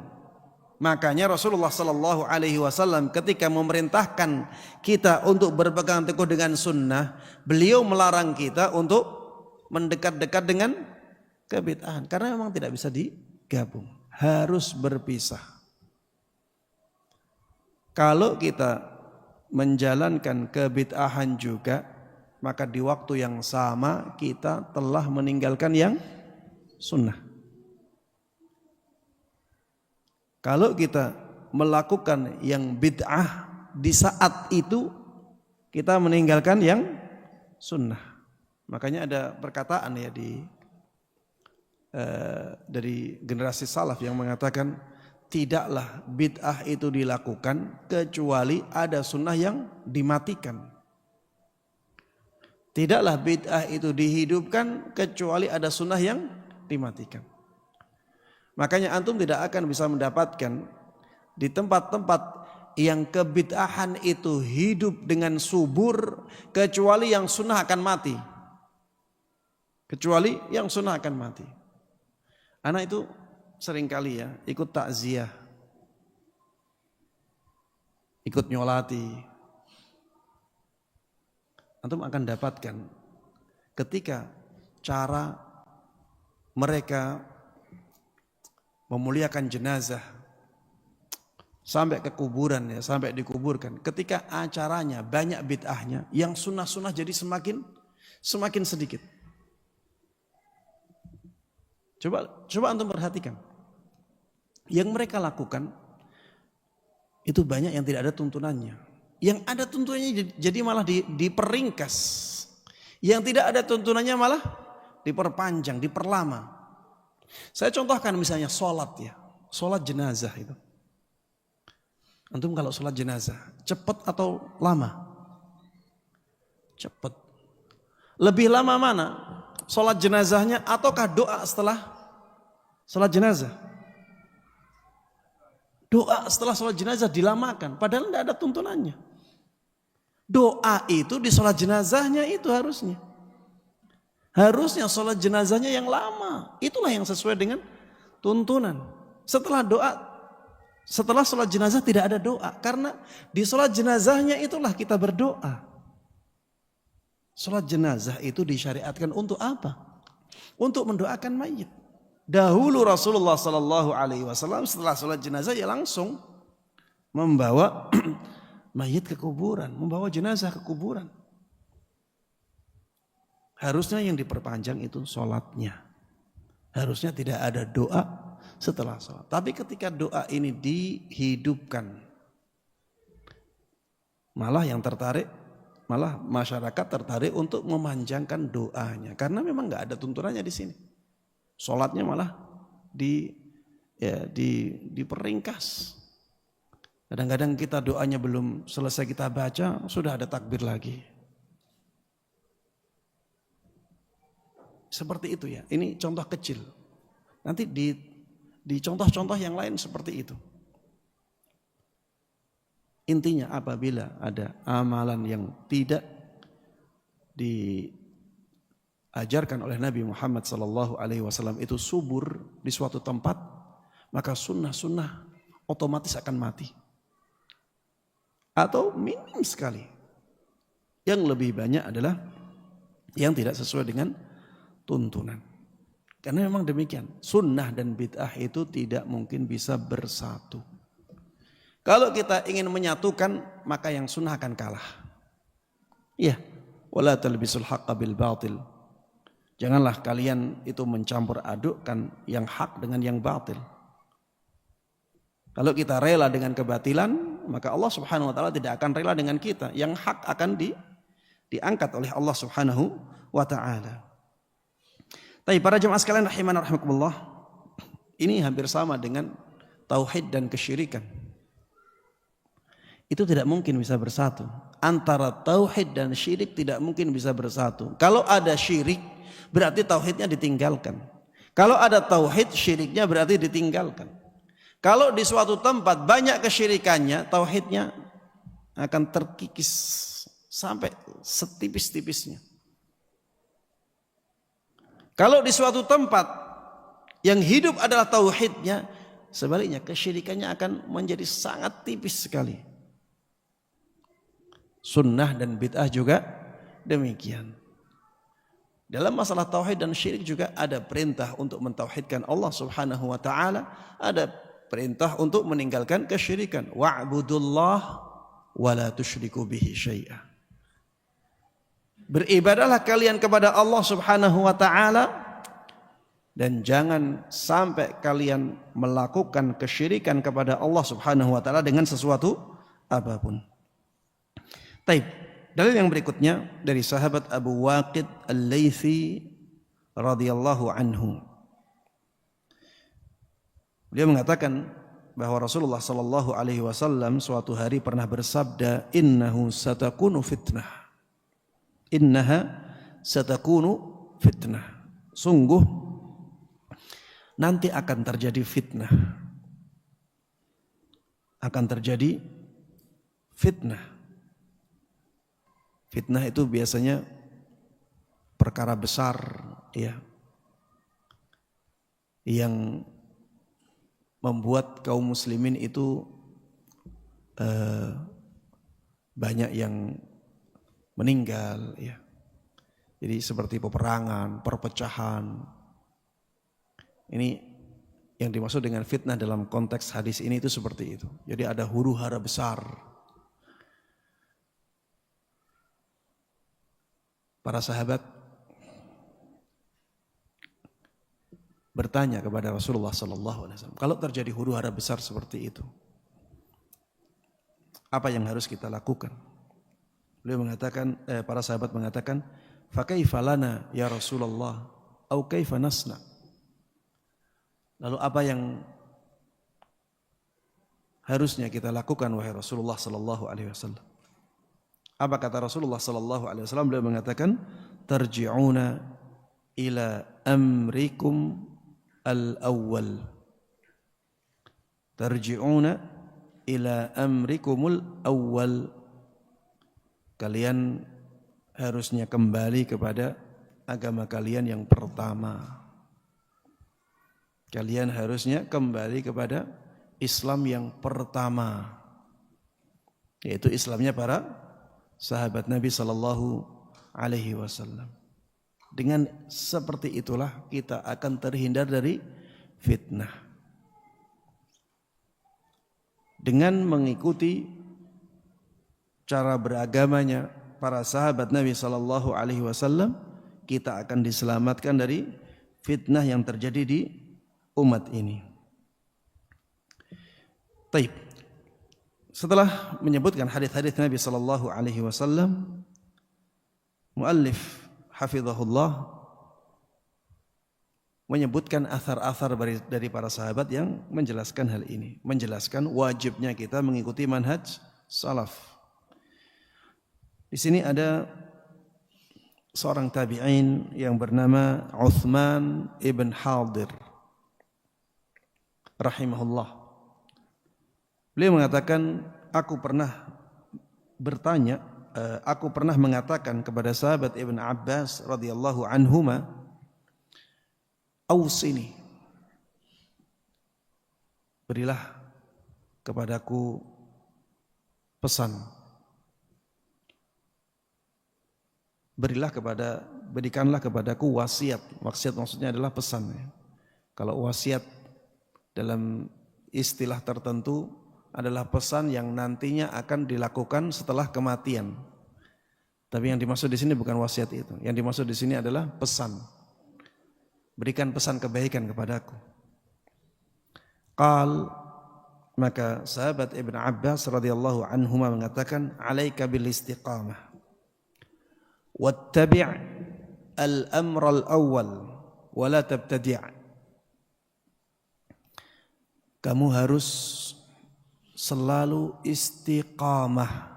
Makanya Rasulullah Sallallahu Alaihi Wasallam ketika memerintahkan kita untuk berpegang teguh dengan sunnah, beliau melarang kita untuk mendekat-dekat dengan kebid'ahan, karena memang tidak bisa digabung, harus berpisah. Kalau kita menjalankan kebid'ahan juga, maka di waktu yang sama kita telah meninggalkan yang sunnah. Kalau kita melakukan yang bid'ah di saat itu, kita meninggalkan yang sunnah. Makanya ada perkataan ya dari generasi salaf yang mengatakan, tidaklah bid'ah itu dilakukan kecuali ada sunnah yang dimatikan. Tidaklah bid'ah itu dihidupkan kecuali ada sunnah yang dimatikan. Makanya antum tidak akan bisa mendapatkan di tempat-tempat yang kebid'ahan itu hidup dengan subur kecuali yang sunnah akan mati. Kecuali yang sunnah akan mati. Anak itu seringkali ya ikut takziah, ikut nyolati. Antum akan dapatkan ketika cara mereka memuliakan jenazah sampai ke kuburan ya, sampai dikuburkan. Ketika acaranya banyak bid'ahnya, yang sunnah-sunnah jadi semakin sedikit. Coba antum perhatikan. Yang mereka lakukan itu banyak yang tidak ada tuntunannya. Yang ada tuntunannya jadi malah diperingkas. Yang tidak ada tuntunannya malah diperpanjang, diperlama. Saya contohkan misalnya sholat ya, sholat jenazah itu. Antum kalau sholat jenazah, cepat atau lama? Cepat. Lebih lama mana? Sholat jenazahnya ataukah doa setelah sholat jenazah? Doa setelah sholat jenazah dilamakan, padahal tidak ada tuntunannya. Doa itu di sholat jenazahnya itu harusnya. Harusnya sholat jenazahnya yang lama. Itulah yang sesuai dengan tuntunan. Setelah sholat jenazah tidak ada doa. Karena di sholat jenazahnya itulah kita berdoa. Sholat jenazah itu disyariatkan untuk apa? Untuk mendoakan mayit. Dahulu Rasulullah SAW setelah sholat jenazah ya langsung membawa mayit ke kuburan. Membawa jenazah ke kuburan. Harusnya yang diperpanjang itu sholatnya. Harusnya tidak ada doa setelah sholat. Tapi ketika doa ini dihidupkan, malah masyarakat tertarik untuk memanjangkan doanya. Karena memang nggak ada tuntunannya di sini. Sholatnya malah diperingkas. Kadang-kadang kita doanya belum selesai kita baca, sudah ada takbir lagi. Seperti itu ya, ini contoh kecil. Nanti di contoh-contoh yang lain seperti itu. Intinya apabila ada amalan yang tidak diajarkan oleh Nabi Muhammad SAW itu subur di suatu tempat, maka sunnah-sunnah otomatis akan mati. Atau minim sekali. Yang lebih banyak adalah yang tidak sesuai dengan tuntunan. Karena memang demikian, sunnah dan bid'ah itu tidak mungkin bisa bersatu. Kalau kita ingin menyatukan, maka yang sunnah akan kalah. Iya, wala talbisul haqqa bil batil. Janganlah kalian itu mencampur adukkan yang hak dengan yang batil. Kalau kita rela dengan kebatilan, maka Allah Subhanahu wa taala tidak akan rela dengan kita. Yang hak akan diangkat oleh Allah Subhanahu wa taala. Tapi para jemaah sekalian rahimana rahimakumullah, ini hampir sama dengan tauhid dan kesyirikan. Itu tidak mungkin bisa bersatu. Antara tauhid dan syirik tidak mungkin bisa bersatu. Kalau ada syirik, berarti tauhidnya ditinggalkan. Kalau ada tauhid, syiriknya berarti ditinggalkan. Kalau di suatu tempat banyak kesyirikannya, tauhidnya akan terkikis sampai setipis-tipisnya. Kalau di suatu tempat yang hidup adalah tauhidnya, sebaliknya kesyirikannya akan menjadi sangat tipis sekali. Sunnah dan bid'ah juga demikian. Dalam masalah tauhid dan syirik juga ada perintah untuk mentauhidkan Allah Subhanahu wa taala, ada perintah untuk meninggalkan kesyirikan. Wa'budullah wa la tusyriku bihi syai'a. Beribadahlah kalian kepada Allah Subhanahu wa taala dan jangan sampai kalian melakukan kesyirikan kepada Allah Subhanahu wa taala dengan sesuatu apapun. Taib. Dalil yang berikutnya dari sahabat Abu Waqid Al-Laythi radhiyallahu anhu. Beliau mengatakan bahwa Rasulullah sallallahu alaihi wasallam suatu hari pernah bersabda, "Innahu satakunu fitnah." Innaha satakunu fitnah. Sungguh nanti akan terjadi fitnah. Akan terjadi fitnah. Fitnah itu biasanya perkara besar ya, yang membuat kaum muslimin itu banyak yang meninggal ya. Jadi seperti peperangan, perpecahan. Ini yang dimaksud dengan fitnah dalam konteks hadis ini itu seperti itu. Jadi ada huru-hara besar. Para sahabat bertanya kepada Rasulullah sallallahu alaihi wasallam, kalau terjadi huru-hara besar seperti itu, apa yang harus kita lakukan? Beliau mengatakan, para sahabat mengatakan, fa kaifa lana ya Rasulullah au kaifa nasna? Lalu apa yang harusnya kita lakukan wahai Rasulullah sallallahu alaihi wasallam? Apa kata Rasulullah sallallahu alaihi wasallam? Beliau mengatakan, tarji'una ila amrikum al-awwal. Tarji'una ila amrikumul awwal. Kalian harusnya kembali kepada agama kalian yang pertama. Kalian harusnya kembali kepada Islam yang pertama, yaitu Islamnya para sahabat Nabi sallallahu alaihi wasallam. Dengan seperti itulah kita akan terhindar dari fitnah. Dengan mengikuti cara beragamanya para sahabat Nabi sallallahu alaihi wasallam, kita akan diselamatkan dari fitnah yang terjadi di umat ini. Taib. Setelah menyebutkan hadis-hadis Nabi sallallahu alaihi wasallam, muallif hafizahullah menyebutkan athar-athar dari para sahabat yang menjelaskan hal ini, menjelaskan wajibnya kita mengikuti manhaj salaf. Di sini ada seorang tabi'in yang bernama Uthman ibn Hadir rahimahullah. Beliau mengatakan, aku pernah mengatakan kepada sahabat Ibn Abbas radhiyallahu anhuma, ausini, berilah kepadaku pesan. Berikanlah kepadaku wasiat. Wasiat maksudnya adalah pesan. Kalau wasiat dalam istilah tertentu adalah pesan yang nantinya akan dilakukan setelah kematian. Tapi yang dimaksud di sini bukan wasiat itu. Yang dimaksud di sini adalah pesan. Berikan pesan kebaikan kepadaku. Maka sahabat Ibn Abbas radhiyallahu anhuma mengatakan, alaika bil istiqamah wattabi' al-amr al-awwal wa la tabtadi'. Kamu harus selalu istiqamah.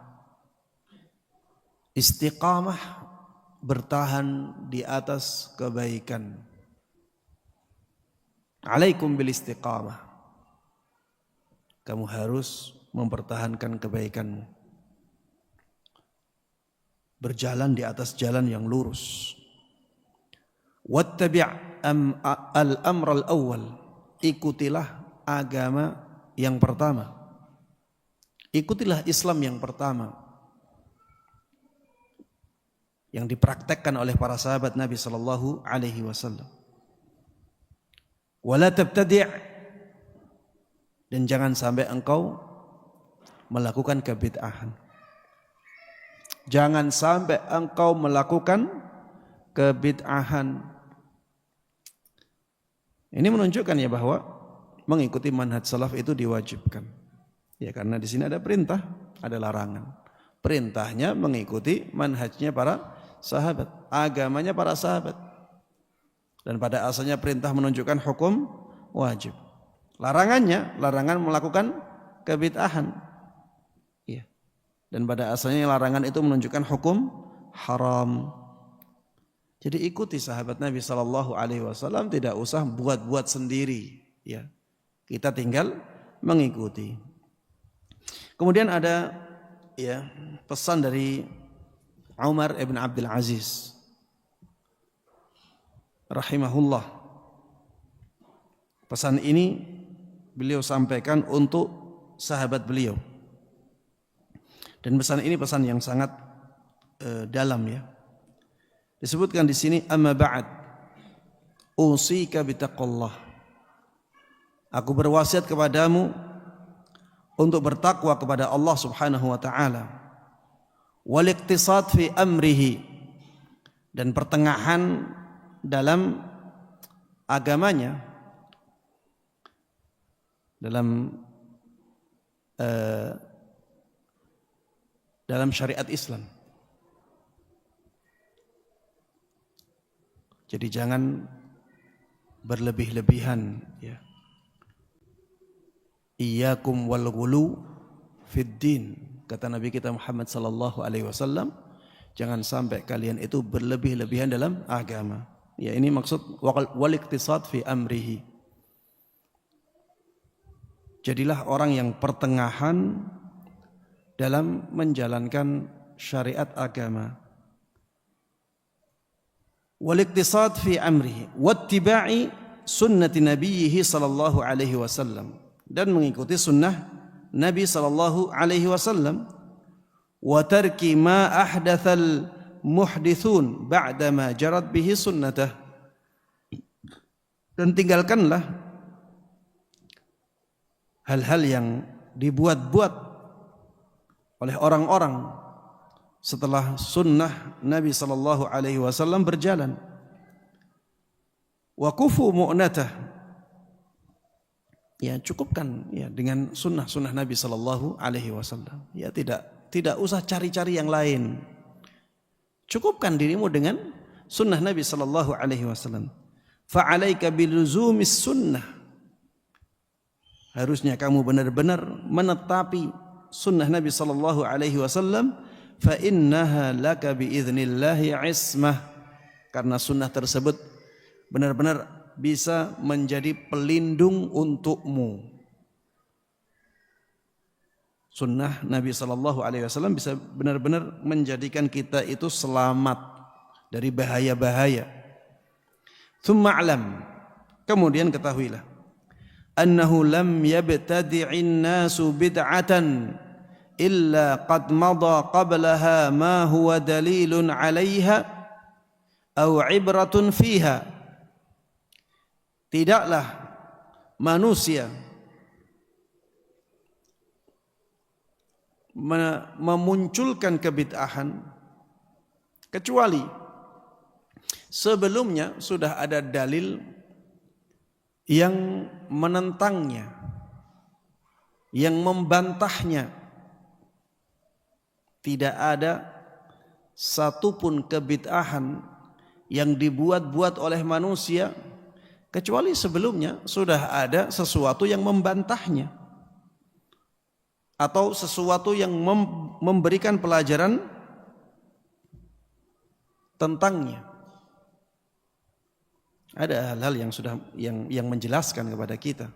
Istiqamah bertahan di atas kebaikan. Alaikum bil istiqamah. Kamu harus mempertahankan kebaikanmu. Berjalan di atas jalan yang lurus. Wattabi' al-amr al-awwal. Ikutilah agama yang pertama. Ikutilah Islam yang pertama yang dipraktekkan oleh para sahabat Nabi sallallahu alaihi wasallam. Wala tabtadi', dan jangan sampai engkau melakukan kebid'ahan. Jangan sampai engkau melakukan kebid'ahan. Ini menunjukkan ya bahwa mengikuti manhaj salaf itu diwajibkan. Ya, karena di sini ada perintah, ada larangan. Perintahnya mengikuti manhajnya para sahabat, agamanya para sahabat. Dan pada asalnya perintah menunjukkan hukum wajib. Larangan melakukan kebid'ahan. Ya. Dan pada asalnya larangan itu menunjukkan hukum haram. Jadi ikuti sahabat Nabi sallallahu alaihi wasallam, tidak usah buat-buat sendiri, ya. Kita tinggal mengikuti. Kemudian ada ya pesan dari Umar ibn Abdul Aziz rahimahullah. Pesan ini beliau sampaikan untuk sahabat beliau. Dan pesan ini pesan yang sangat dalam ya. Disebutkan di sini, amma ba'd usika bitaqullah. Aku berwasiat kepadamu untuk bertakwa kepada Allah Subhanahu wa taala. Wal iqtisad fi amrihi, dan pertengahan dalam agamanya, dalam syariat Islam. Jadi jangan berlebih-lebihan ya. Iyyakum wal ghulu fid din, kata Nabi kita Muhammad sallallahu alaihi wasallam, jangan sampai kalian itu berlebih-lebihan dalam agama. Ya, ini maksud wal iqtisad fi amrihi. Jadilah orang yang pertengahan dalam menjalankan syariat agama. Wal iqtisad fi amrihi wattiba'i sunnati nabiyhi sallallahu alaihi wasallam, dan mengikuti sunnah Nabi sallallahu alaihi wasallam. Wa tarki ma ahdatsal muhdithun ba'da ma jarat bihi sunnatah, dan tinggalkanlah hal-hal yang dibuat-buat oleh orang-orang setelah sunnah Nabi sallallahu alaihi wasallam berjalan. Wa kufu mu'natah, ya cukupkan ya dengan sunnah Nabi sallallahu alaihi wasallam. Ya tidak usah cari-cari yang lain. Cukupkan dirimu dengan sunnah Nabi sallallahu alaihi wasallam. Fa 'alaika biluzumis sunnah. Harusnya kamu benar-benar menetapi sunnah Nabi sallallahu alaihi wasallam. Fa innaha laka biidznillahi ismah, karena sunnah tersebut benar-benar bisa menjadi pelindung untukmu. Sunnah Nabi sallallahu alaihi wasallam bisa benar-benar menjadikan kita itu selamat dari bahaya-bahaya. Tsumma alam, kemudian ketahuilah, annahu lam yabtadi'in nasu bid'atan illa qad madha qablaha ma huwa dalilun 'alaiha aw 'ibratun fiha. Tidaklah manusia memunculkan kebid'ahan kecuali sebelumnya sudah ada dalil yang menentangnya, yang membantahnya. Tidak ada satupun kebid'ahan yang dibuat-buat oleh manusia kecuali sebelumnya sudah ada sesuatu yang membantahnya, atau sesuatu yang memberikan pelajaran tentangnya. Ada hal-hal yang sudah yang menjelaskan kepada kita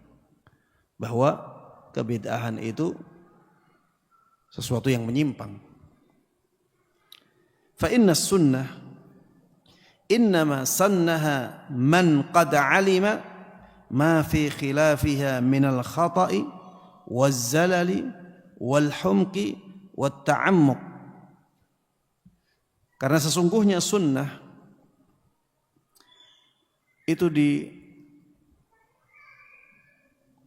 bahwa kebid'ahan itu sesuatu yang menyimpang. Fa inna sunnah innama sannaha man qad alima ma fi khilafiha minal khata'i waz-zalali wal humqi wat ta'ammuq. Karena sesungguhnya sunnah itu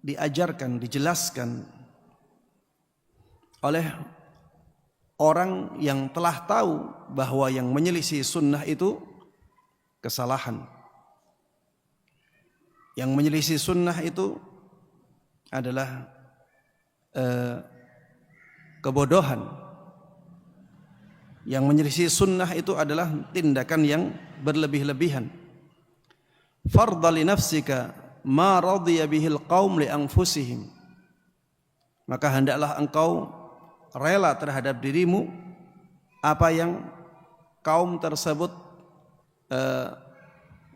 diajarkan, dijelaskan oleh orang yang telah tahu bahwa yang menyelisih sunnah itu kesalahan. Yang menyelisih sunnah itu adalah kebodohan. Yang menyelisih sunnah itu adalah tindakan yang berlebih-lebihan. Fardha li nafsika ma radiya bihil qaum li anfusihim. Maka hendaklah engkau rela terhadap dirimu apa yang kaum tersebut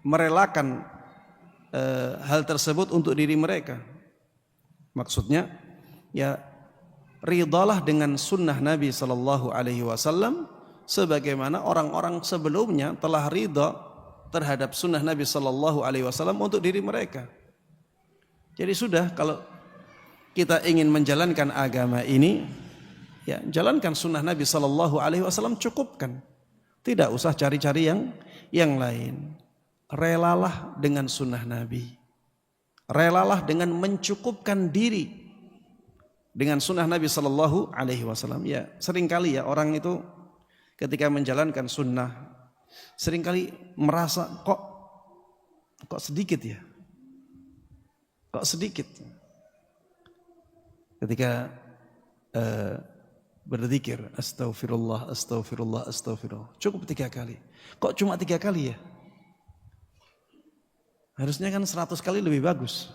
merelakan hal tersebut untuk diri mereka. Maksudnya ya ridhalah dengan sunnah Nabi sallallahu alaihi wasallam sebagaimana orang-orang sebelumnya telah ridha terhadap sunnah Nabi sallallahu alaihi wasallam untuk diri mereka. Jadi sudah, kalau kita ingin menjalankan agama ini, ya jalankan sunnah Nabi sallallahu alaihi wasallam, cukupkan. Tidak usah cari-cari yang lain. Relalah dengan sunnah Nabi. Relalah dengan mencukupkan diri dengan sunnah Nabi sallallahu alaihi wasallam. Ya, seringkali ya orang itu ketika menjalankan sunnah seringkali merasa kok sedikit ya. Kok sedikit. Ketika berzikir astaghfirullah, astaghfirullah, astaghfirullah, cukup 3 kali. Kok cuma 3 kali ya? Harusnya kan 100 kali lebih bagus.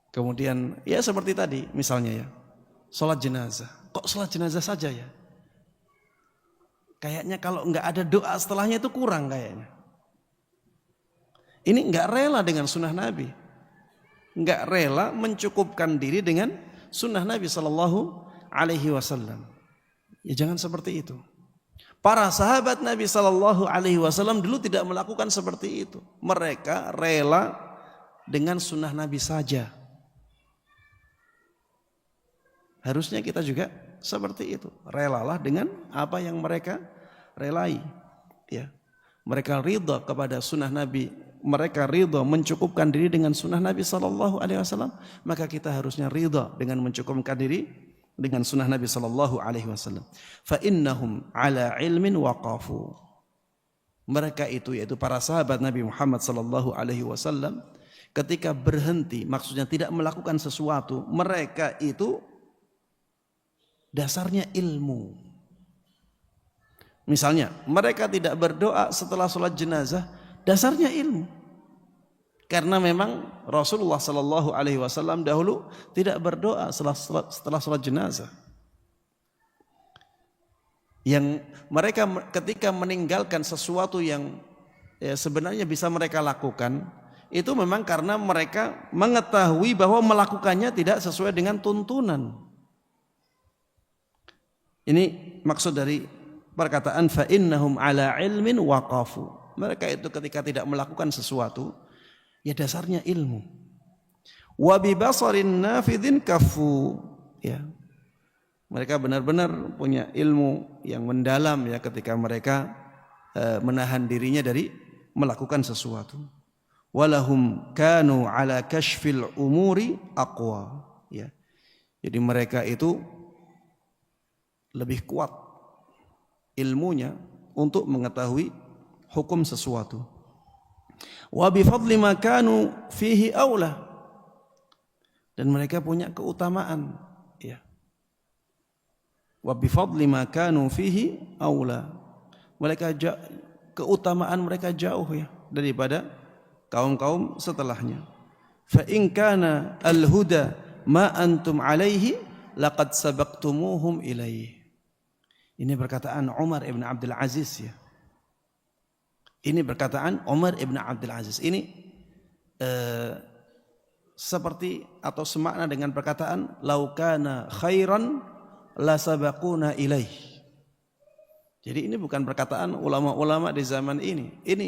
Kemudian ya seperti tadi misalnya ya, sholat jenazah. Kok sholat jenazah saja ya? Kayaknya kalau enggak ada doa setelahnya itu kurang kayaknya. Ini enggak rela dengan sunnah Nabi. Enggak rela mencukupkan diri dengan sunnah Nabi sallallahu alaihi wasallam. Ya jangan seperti itu. Para sahabat Nabi sallallahu alaihi wasallam dulu tidak melakukan seperti itu. Mereka rela dengan sunnah Nabi saja. Harusnya kita juga seperti itu. Relalah dengan apa yang mereka relai. Ya. Mereka ridha kepada sunnah Nabi, mereka ridha mencukupkan diri dengan sunnah Nabi sallallahu alaihi wasallam, maka kita harusnya ridha dengan mencukupkan diri dengan sunnah Nabi sallallahu alaihi wasallam. Fa innahum ala ilmin waqafu. Mereka itu yaitu para sahabat Nabi Muhammad sallallahu alaihi wasallam ketika berhenti, maksudnya tidak melakukan sesuatu, mereka itu dasarnya ilmu. Misalnya mereka tidak berdoa setelah sholat jenazah, dasarnya ilmu. Karena memang Rasulullah sallallahu alaihi wasallam dahulu tidak berdoa setelah sholat jenazah. Yang mereka ketika meninggalkan sesuatu yang ya, sebenarnya bisa mereka lakukan, itu memang karena mereka mengetahui bahwa melakukannya tidak sesuai dengan tuntunan. Ini maksud dari perkataan fa innahum ala ilmin waqafu. Mereka itu ketika tidak melakukan sesuatu ya dasarnya ilmu. Wa bi basarin nafidhin kafu. Ya. Mereka benar-benar punya ilmu yang mendalam ya ketika mereka menahan dirinya dari melakukan sesuatu. Walahum kanu ala kashfil umuri aqwa. Ya. Jadi mereka itu lebih kuat ilmunya untuk mengetahui hukum sesuatu. Wa bi fadli ma kanu fihi aula. Dan mereka punya keutamaan ya. Wa bi fadli ma kanu fihi aula. Mereka keutamaan mereka jauh ya daripada kaum-kaum setelahnya. Fa in kana al-huda ma antum alaihi laqad sabaqtumuhum ilaihi. Ini perkataan Umar ibn Abdul Aziz ya. Ini perkataan Umar ibn Abdul Aziz. Ini seperti atau semakna dengan perkataan lau kana khairan la sabaquna ilaih. Jadi ini bukan perkataan ulama-ulama di zaman ini. Ini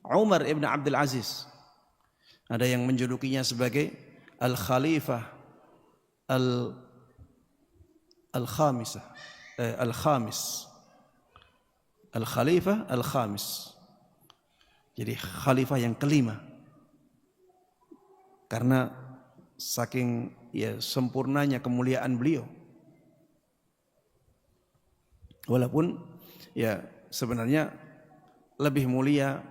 Umar ibn Abdul Aziz. Ada yang menjulukinya sebagai Al-Khalifah Al-Khamisah, Al-Khamis. Al-Khalifah Al-Khamis. Jadi khalifah yang kelima. Karena saking sempurnanya kemuliaan beliau. Walaupun sebenarnya lebih mulia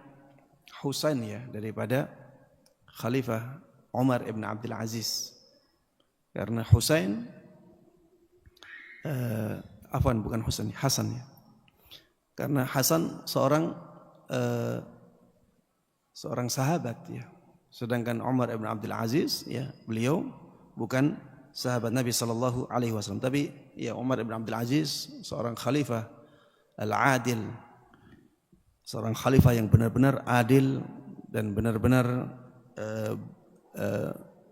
Husain daripada Khalifah Umar ibn Abdul Aziz. Karena Husain bukan Husain, Hasan Karena Hasan seorang sahabat Sedangkan Umar ibn Abdul Aziz beliau bukan sahabat Nabi sallallahu alaihi wasallam, tapi Umar ibn Abdul Aziz seorang khalifah al-adil, seorang khalifah yang benar-benar adil dan benar-benar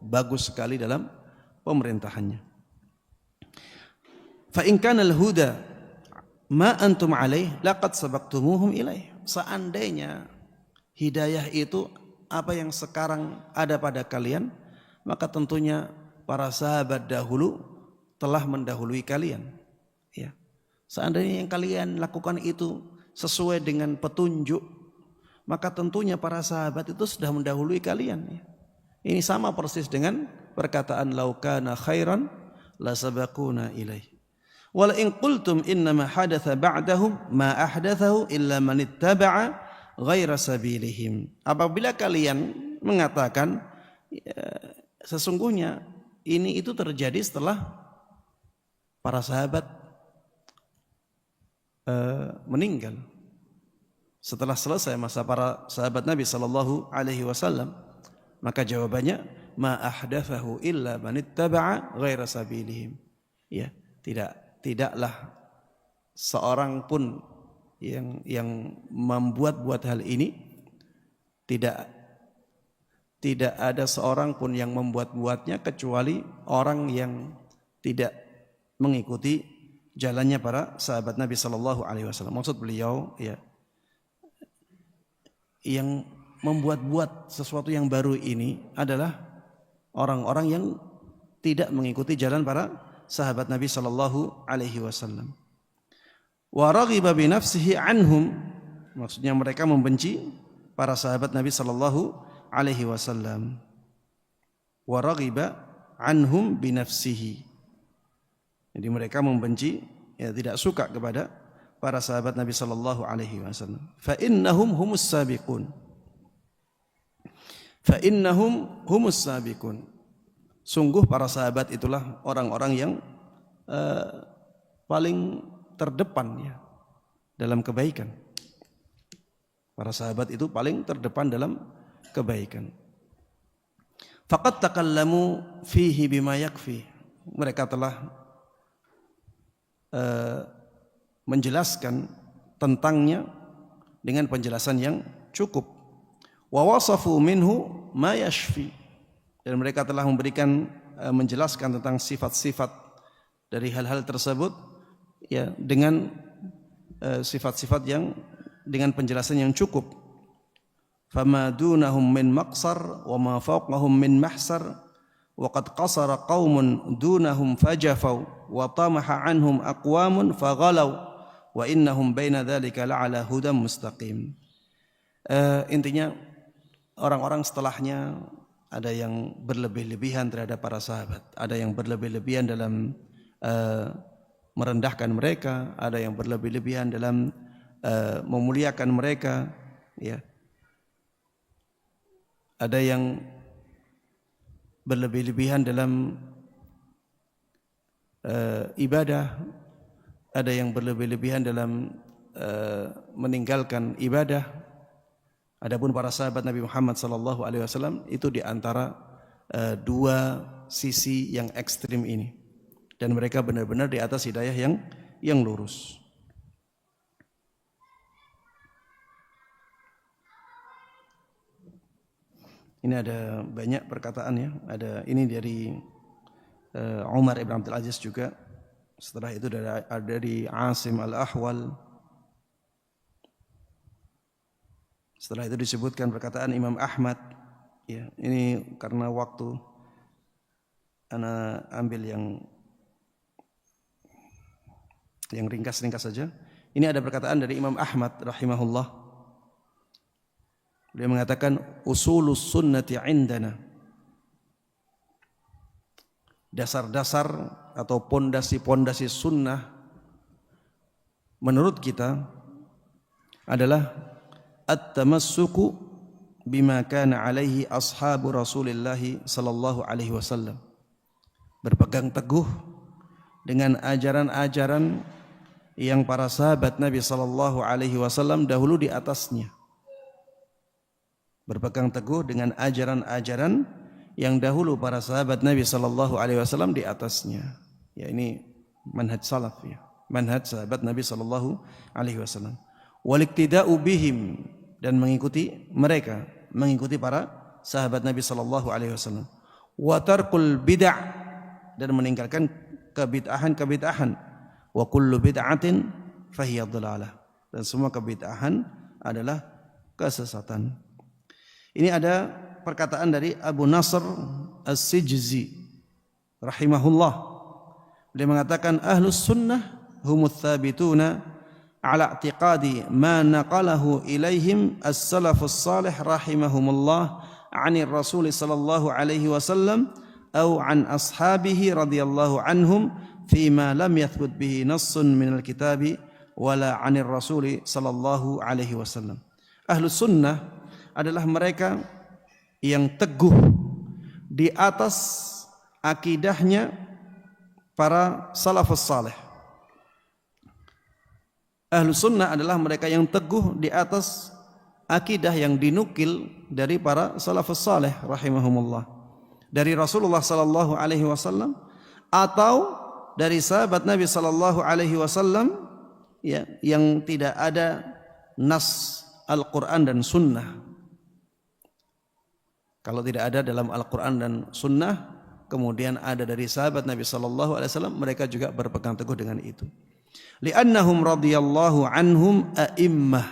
bagus sekali dalam pemerintahannya. Fa in kana al-huda ma antum alaih laqad sabaqtumuhum ilaih. Seandainya hidayah itu apa yang sekarang ada pada kalian, maka tentunya para sahabat dahulu telah mendahului kalian. Seandainya yang kalian lakukan itu sesuai dengan petunjuk, maka tentunya para sahabat itu sudah mendahului kalian. Ini sama persis dengan perkataan lau kana khairan la sabaquna ilaih. Wal in qultum innama hadatha ba'dahum ma ahdathahu illa man ittaba'a ghaira sabilihim. Apabila kalian mengatakan sesungguhnya ini itu terjadi setelah para sahabat meninggal, setelah selesai masa para sahabat Nabi sallallahu alaihi wasallam, maka jawabannya ma ahdathahu illa man ittaba'a ghaira sabilihim. Tidaklah seorang pun yang membuat hal ini, tidak ada seorang pun yang membuatnya kecuali orang yang tidak mengikuti jalannya para sahabat Nabi sallallahu alaihi wasallam. Maksud beliau yang membuat sesuatu yang baru ini adalah orang-orang yang tidak mengikuti jalan para sahabat Nabi sallallahu alaihi wasallam. Wa raghiba bi nafsihi anhum, maksudnya mereka membenci para sahabat Nabi sallallahu alaihi wasallam. Wa raghiba anhum bi nafsihi, jadi mereka membenci, tidak suka kepada para sahabat Nabi sallallahu alaihi wasallam. Fa innahum humus sabiqun. Fa innahum humus sabiqun. Sungguh para sahabat itulah orang-orang yang paling terdepan dalam kebaikan. Para sahabat itu paling terdepan dalam kebaikan. Faqad takallamu fihi bima yakfi. Mereka telah menjelaskan tentangnya dengan penjelasan yang cukup. Wa wasafu minhu ma yashfi. Dan mereka telah menjelaskan tentang sifat-sifat dari hal-hal tersebut dengan sifat-sifat yang dengan penjelasan yang cukup. Fama dunahum min maqsar wa ma fawqahum min mahsar wa qad qasara qaumun dunahum fajafaw wa tamaha anhum aqwamun faghalaw wa innahum baina dzalika la'ala hudam mustaqim. Intinya orang-orang setelahnya ada yang berlebih-lebihan terhadap para sahabat, ada yang berlebih-lebihan dalam merendahkan mereka, ada yang berlebih-lebihan dalam memuliakan mereka, ada yang berlebih-lebihan dalam ibadah, ada yang berlebih-lebihan dalam meninggalkan ibadah. Adapun para sahabat Nabi Muhammad sallallahu alaihi wasallam itu di antara dua sisi yang ekstrim ini, dan mereka benar-benar di atas hidayah yang lurus. Ini ada banyak perkataan ada ini dari Umar ibn Abdul Aziz juga. Setelah itu dari Asim al-Ahwal. Setelah itu disebutkan perkataan Imam Ahmad. Ya, ini karena waktu ana ambil yang ringkas-ringkas saja. Ini ada perkataan dari Imam Ahmad rahimahullah. Dia mengatakan usulus sunnati indana. Dasar-dasar atau pondasi-pondasi sunnah menurut kita adalah at-tamassuku bima kana alaihi ashabu Rasulillah sallallahu alaihi wasallam. Berpegang teguh dengan ajaran-ajaran yang para sahabat Nabi sallallahu alaihi wasallam dahulu di atasnya. Berpegang teguh dengan ajaran-ajaran yang dahulu para sahabat Nabi sallallahu alaihi wasallam di atasnya. Ya, ini manhaj salaf ya. Manhaj sahabat Nabi sallallahu alaihi wasallam. Waliktida'u bihim, dan mengikuti mereka, mengikuti para sahabat Nabi sallallahu alaihi wasallam. Wa tarkul bid'ah, dan meninggalkan kebid'ahan. Wa kullu bid'atin fahiya dhalalah, dan semua kebid'ahan adalah kesesatan. Ini ada perkataan dari Abu Nasr As-Sijzi rahimahullah. Dia mengatakan ahlus sunnah humut thabituna ala i'tiqadi ma naqalahu ilaihim as-salafus salih rahimahumullah 'anir rasul sallallahu alaihi wasallam aw 'an ashabihi radhiyallahu anhum fima lam yathbut bihi nassun minal kitabi wala 'anir rasul sallallahu alaihi wasallam. Ahlus sunnah adalah mereka yang teguh di atas akidahnya para salafus salih. Ahlus sunnah adalah mereka yang teguh di atas akidah yang dinukil dari para salafus salih rahimahumullah, dari Rasulullah sallallahu alaihi wasallam atau dari sahabat Nabi sallallahu alaihi wasallam ya, yang tidak ada nas Al-Qur'an dan sunnah. Kalau tidak ada dalam Al-Quran dan Sunnah, kemudian ada dari sahabat Nabi sallallahu alaihi wasallam, mereka juga berpegang teguh dengan itu. Li'annahum radhiyallahu anhum a'immah.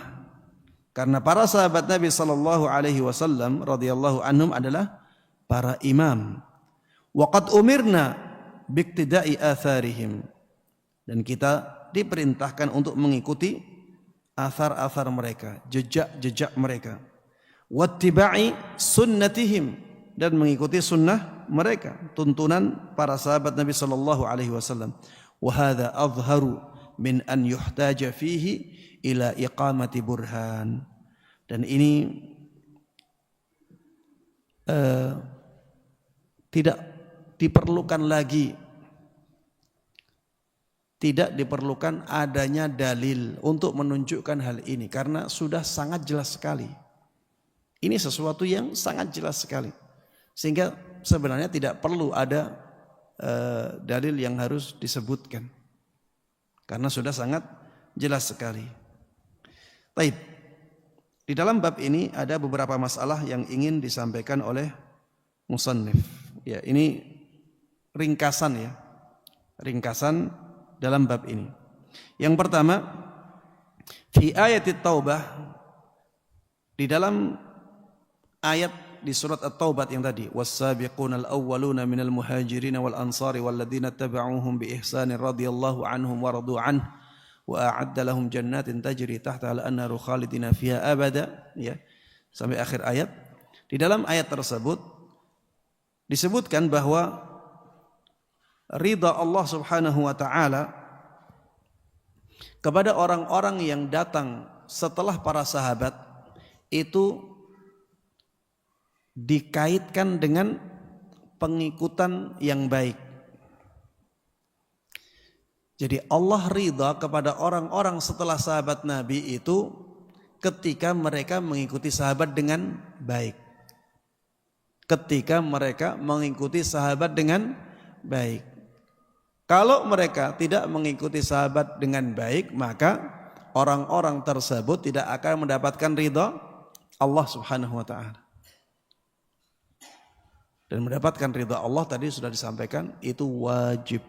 Karena para sahabat Nabi sallallahu alaihi wasallam radhiyallahu anhum adalah para imam. Wa qad umirna biqtida'i atharihim. Dan kita diperintahkan untuk mengikuti athar-athar mereka, jejak-jejak mereka. Wattiba'i sunnatihim, dan mengikuti sunnah mereka, tuntunan para sahabat Nabi sallallahu alaihi wasallam. Wa hadza azharu min an yuhtaja fihi ila iqamati burhan. Dan ini tidak diperlukan lagi, tidak diperlukan adanya dalil untuk menunjukkan hal ini, karena sudah sangat jelas sekali. Ini sesuatu yang sangat jelas sekali, sehingga sebenarnya tidak perlu ada dalil yang harus disebutkan, karena sudah sangat jelas sekali. Baik, di dalam bab ini ada beberapa masalah yang ingin disampaikan oleh musannif. Ya, ini ringkasan ya, ringkasan dalam bab ini. Yang pertama, fi ayatit taubah, di dalam ayat di surat At-Taubah yang tadi, was-sabiqunal awwaluna minal muhajirin wal ansari walladzina tabauhum bi ihsanin radhiyallahu anhum wa radu anhu wa a'adda lahum jannatin tajri tahtaha al-anharu khalidina fiha abada, ya, sampai akhir ayat. Di dalam ayat tersebut disebutkan bahwa ridha Allah Subhanahu wa taala kepada orang-orang yang datang setelah para sahabat itu dikaitkan dengan pengikutan yang baik. Jadi Allah ridha kepada orang-orang setelah sahabat Nabi itu ketika mereka mengikuti sahabat dengan baik. Ketika mereka mengikuti sahabat dengan baik. Kalau mereka tidak mengikuti sahabat dengan baik, maka orang-orang tersebut tidak akan mendapatkan ridha Allah Subhanahu wa taala. Dan mendapatkan ridha Allah tadi sudah disampaikan, itu wajib.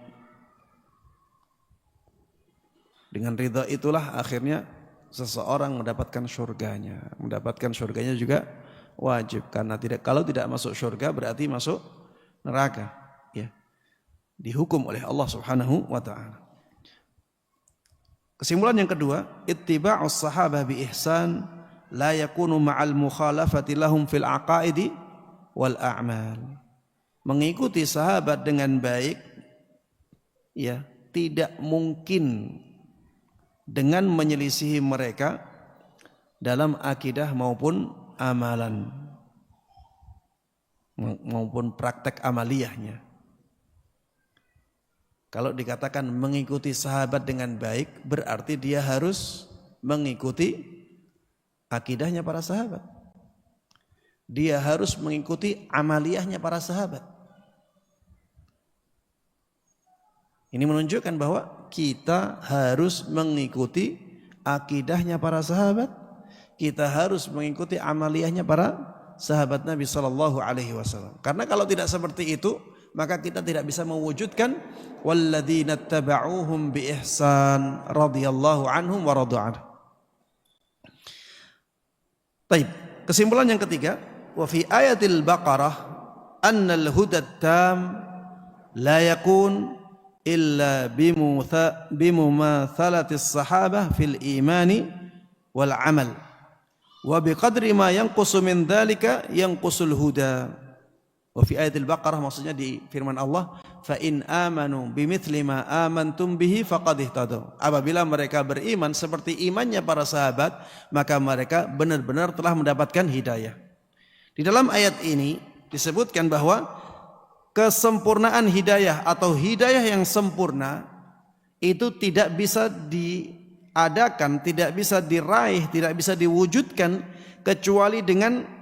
Dengan ridha itulah akhirnya seseorang mendapatkan surganya. Mendapatkan surganya juga wajib, karena kalau tidak masuk surga berarti masuk neraka, ya. Dihukum oleh Allah Subhanahu wa taala. Kesimpulan yang kedua, ittiba'us sahabah bi ihsan la yakunu ma'al mukhalafati lahum fil aqaidi wal a'mal. Mengikuti sahabat dengan baik, ya, tidak mungkin dengan menyelisihi mereka dalam akidah maupun amalan maupun praktek amaliyahnya. Kalau dikatakan mengikuti sahabat dengan baik, berarti dia harus mengikuti akidahnya para sahabat. Dia harus mengikuti amaliyahnya para sahabat. Ini menunjukkan bahwa kita harus mengikuti akidahnya para sahabat. Kita harus mengikuti amaliyahnya para sahabat Nabi sallallahu alaihi wasallam. Karena kalau tidak seperti itu, maka kita tidak bisa mewujudkan walladzina tabauhum bi ihsan radhiyallahu anhum wa radu anhu. Baik, kesimpulan yang ketiga, wa fi ayatil Baqarah annal huda tam la yakun illa bimumathalatis sahabah fil imani wal amal wa biqadri ma yanqusu min dzalika yanqusul huda. Wa fi ayatil Baqarah, maksudnya di firman Allah, fa in amanu bimithli ma amantum bihi faqad ihtadaw. Apabila mereka beriman seperti imannya para sahabat, maka mereka benar-benar telah mendapatkan hidayah. Di dalam ayat ini disebutkan bahwa kesempurnaan hidayah atau hidayah yang sempurna itu tidak bisa diadakan, tidak bisa diraih, tidak bisa diwujudkan kecuali dengan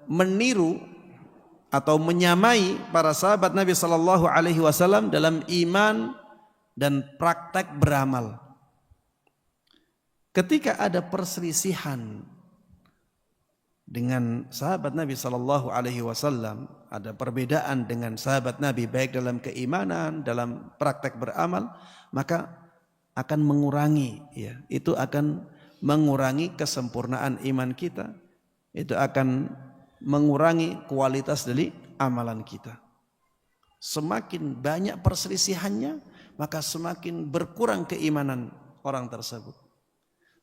meniru atau menyamai para sahabat Nabi sallallahu alaihi wasallam dalam iman dan praktek beramal. Ketika ada perselisihan dengan sahabat Nabi sallallahu alaihi wasallam, ada perbedaan dengan sahabat Nabi baik dalam keimanan, dalam praktek beramal, maka akan mengurangi, ya, itu akan mengurangi kesempurnaan iman kita. Itu akan mengurangi kualitas dari amalan kita. Semakin banyak perselisihannya, maka semakin berkurang keimanan orang tersebut.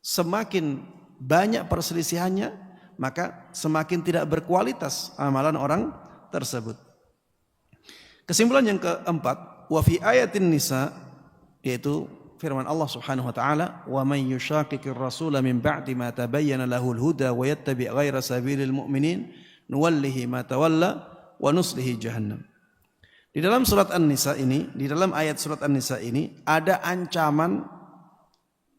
Semakin banyak perselisihannya, maka semakin tidak berkualitas amalan orang tersebut. Kesimpulan yang keempat, wa fi ayatin nisa, yaitu firman Allah Subhanahu wa taala, wa may yushaqiqir rasula min ba'di ma tabayyana lahul huda wa yattabi' ghaira sabilil mu'minin nuwallihi ma tawalla wa nuslihi jahannam. Di dalam surat An-Nisa ini, di dalam ayat surat An-Nisa ini ada ancaman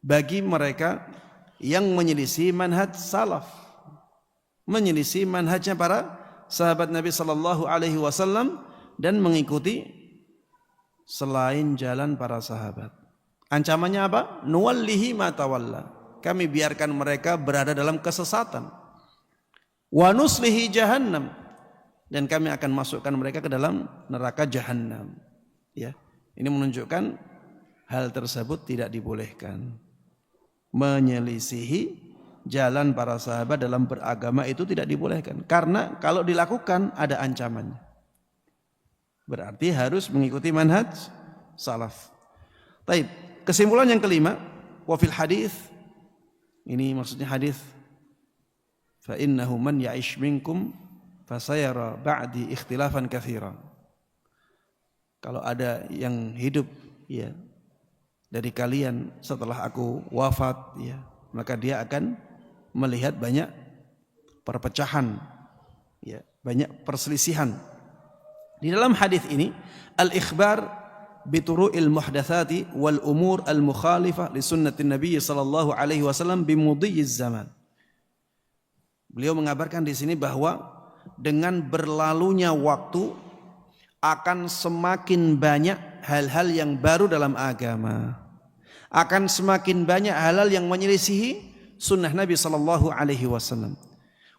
bagi mereka yang menyelisih manhaj salaf, menyelisih manhajnya para sahabat Nabi sallallahu alaihi wasallam dan mengikuti selain jalan para sahabat. Ancamannya apa? Nuwallihi ma tawalla. Kami biarkan mereka berada dalam kesesatan. Wa nuslihi jahannam. Dan kami akan masukkan mereka ke dalam neraka jahannam. Ya. Ini menunjukkan hal tersebut tidak dibolehkan. Menyelisihi jalan para sahabat dalam beragama itu tidak dibolehkan. Karena kalau dilakukan ada ancamannya. Berarti harus mengikuti manhaj salaf. Baik. Kesimpulan yang kelima, wa fil hadis, ini maksudnya hadis, fa innahu man ya'ish minkum fasayara ba'di ikhtilafan katsira. Kalau ada yang hidup, ya, dari kalian setelah aku wafat, ya, maka dia akan melihat banyak perpecahan, ya, banyak perselisihan. Di dalam hadis ini al-ikhbar bituru'il muhdatsati wal umur al mukhalifah li sunnatin Nabi sallallahu alaihi wasallam bimudhiyiz zaman. Beliau mengabarkan di sini bahwa dengan berlalunya waktu akan semakin banyak hal-hal yang baru dalam agama. Akan semakin banyak hal-hal yang menyelisihi sunnah Nabi sallallahu alaihi wasallam.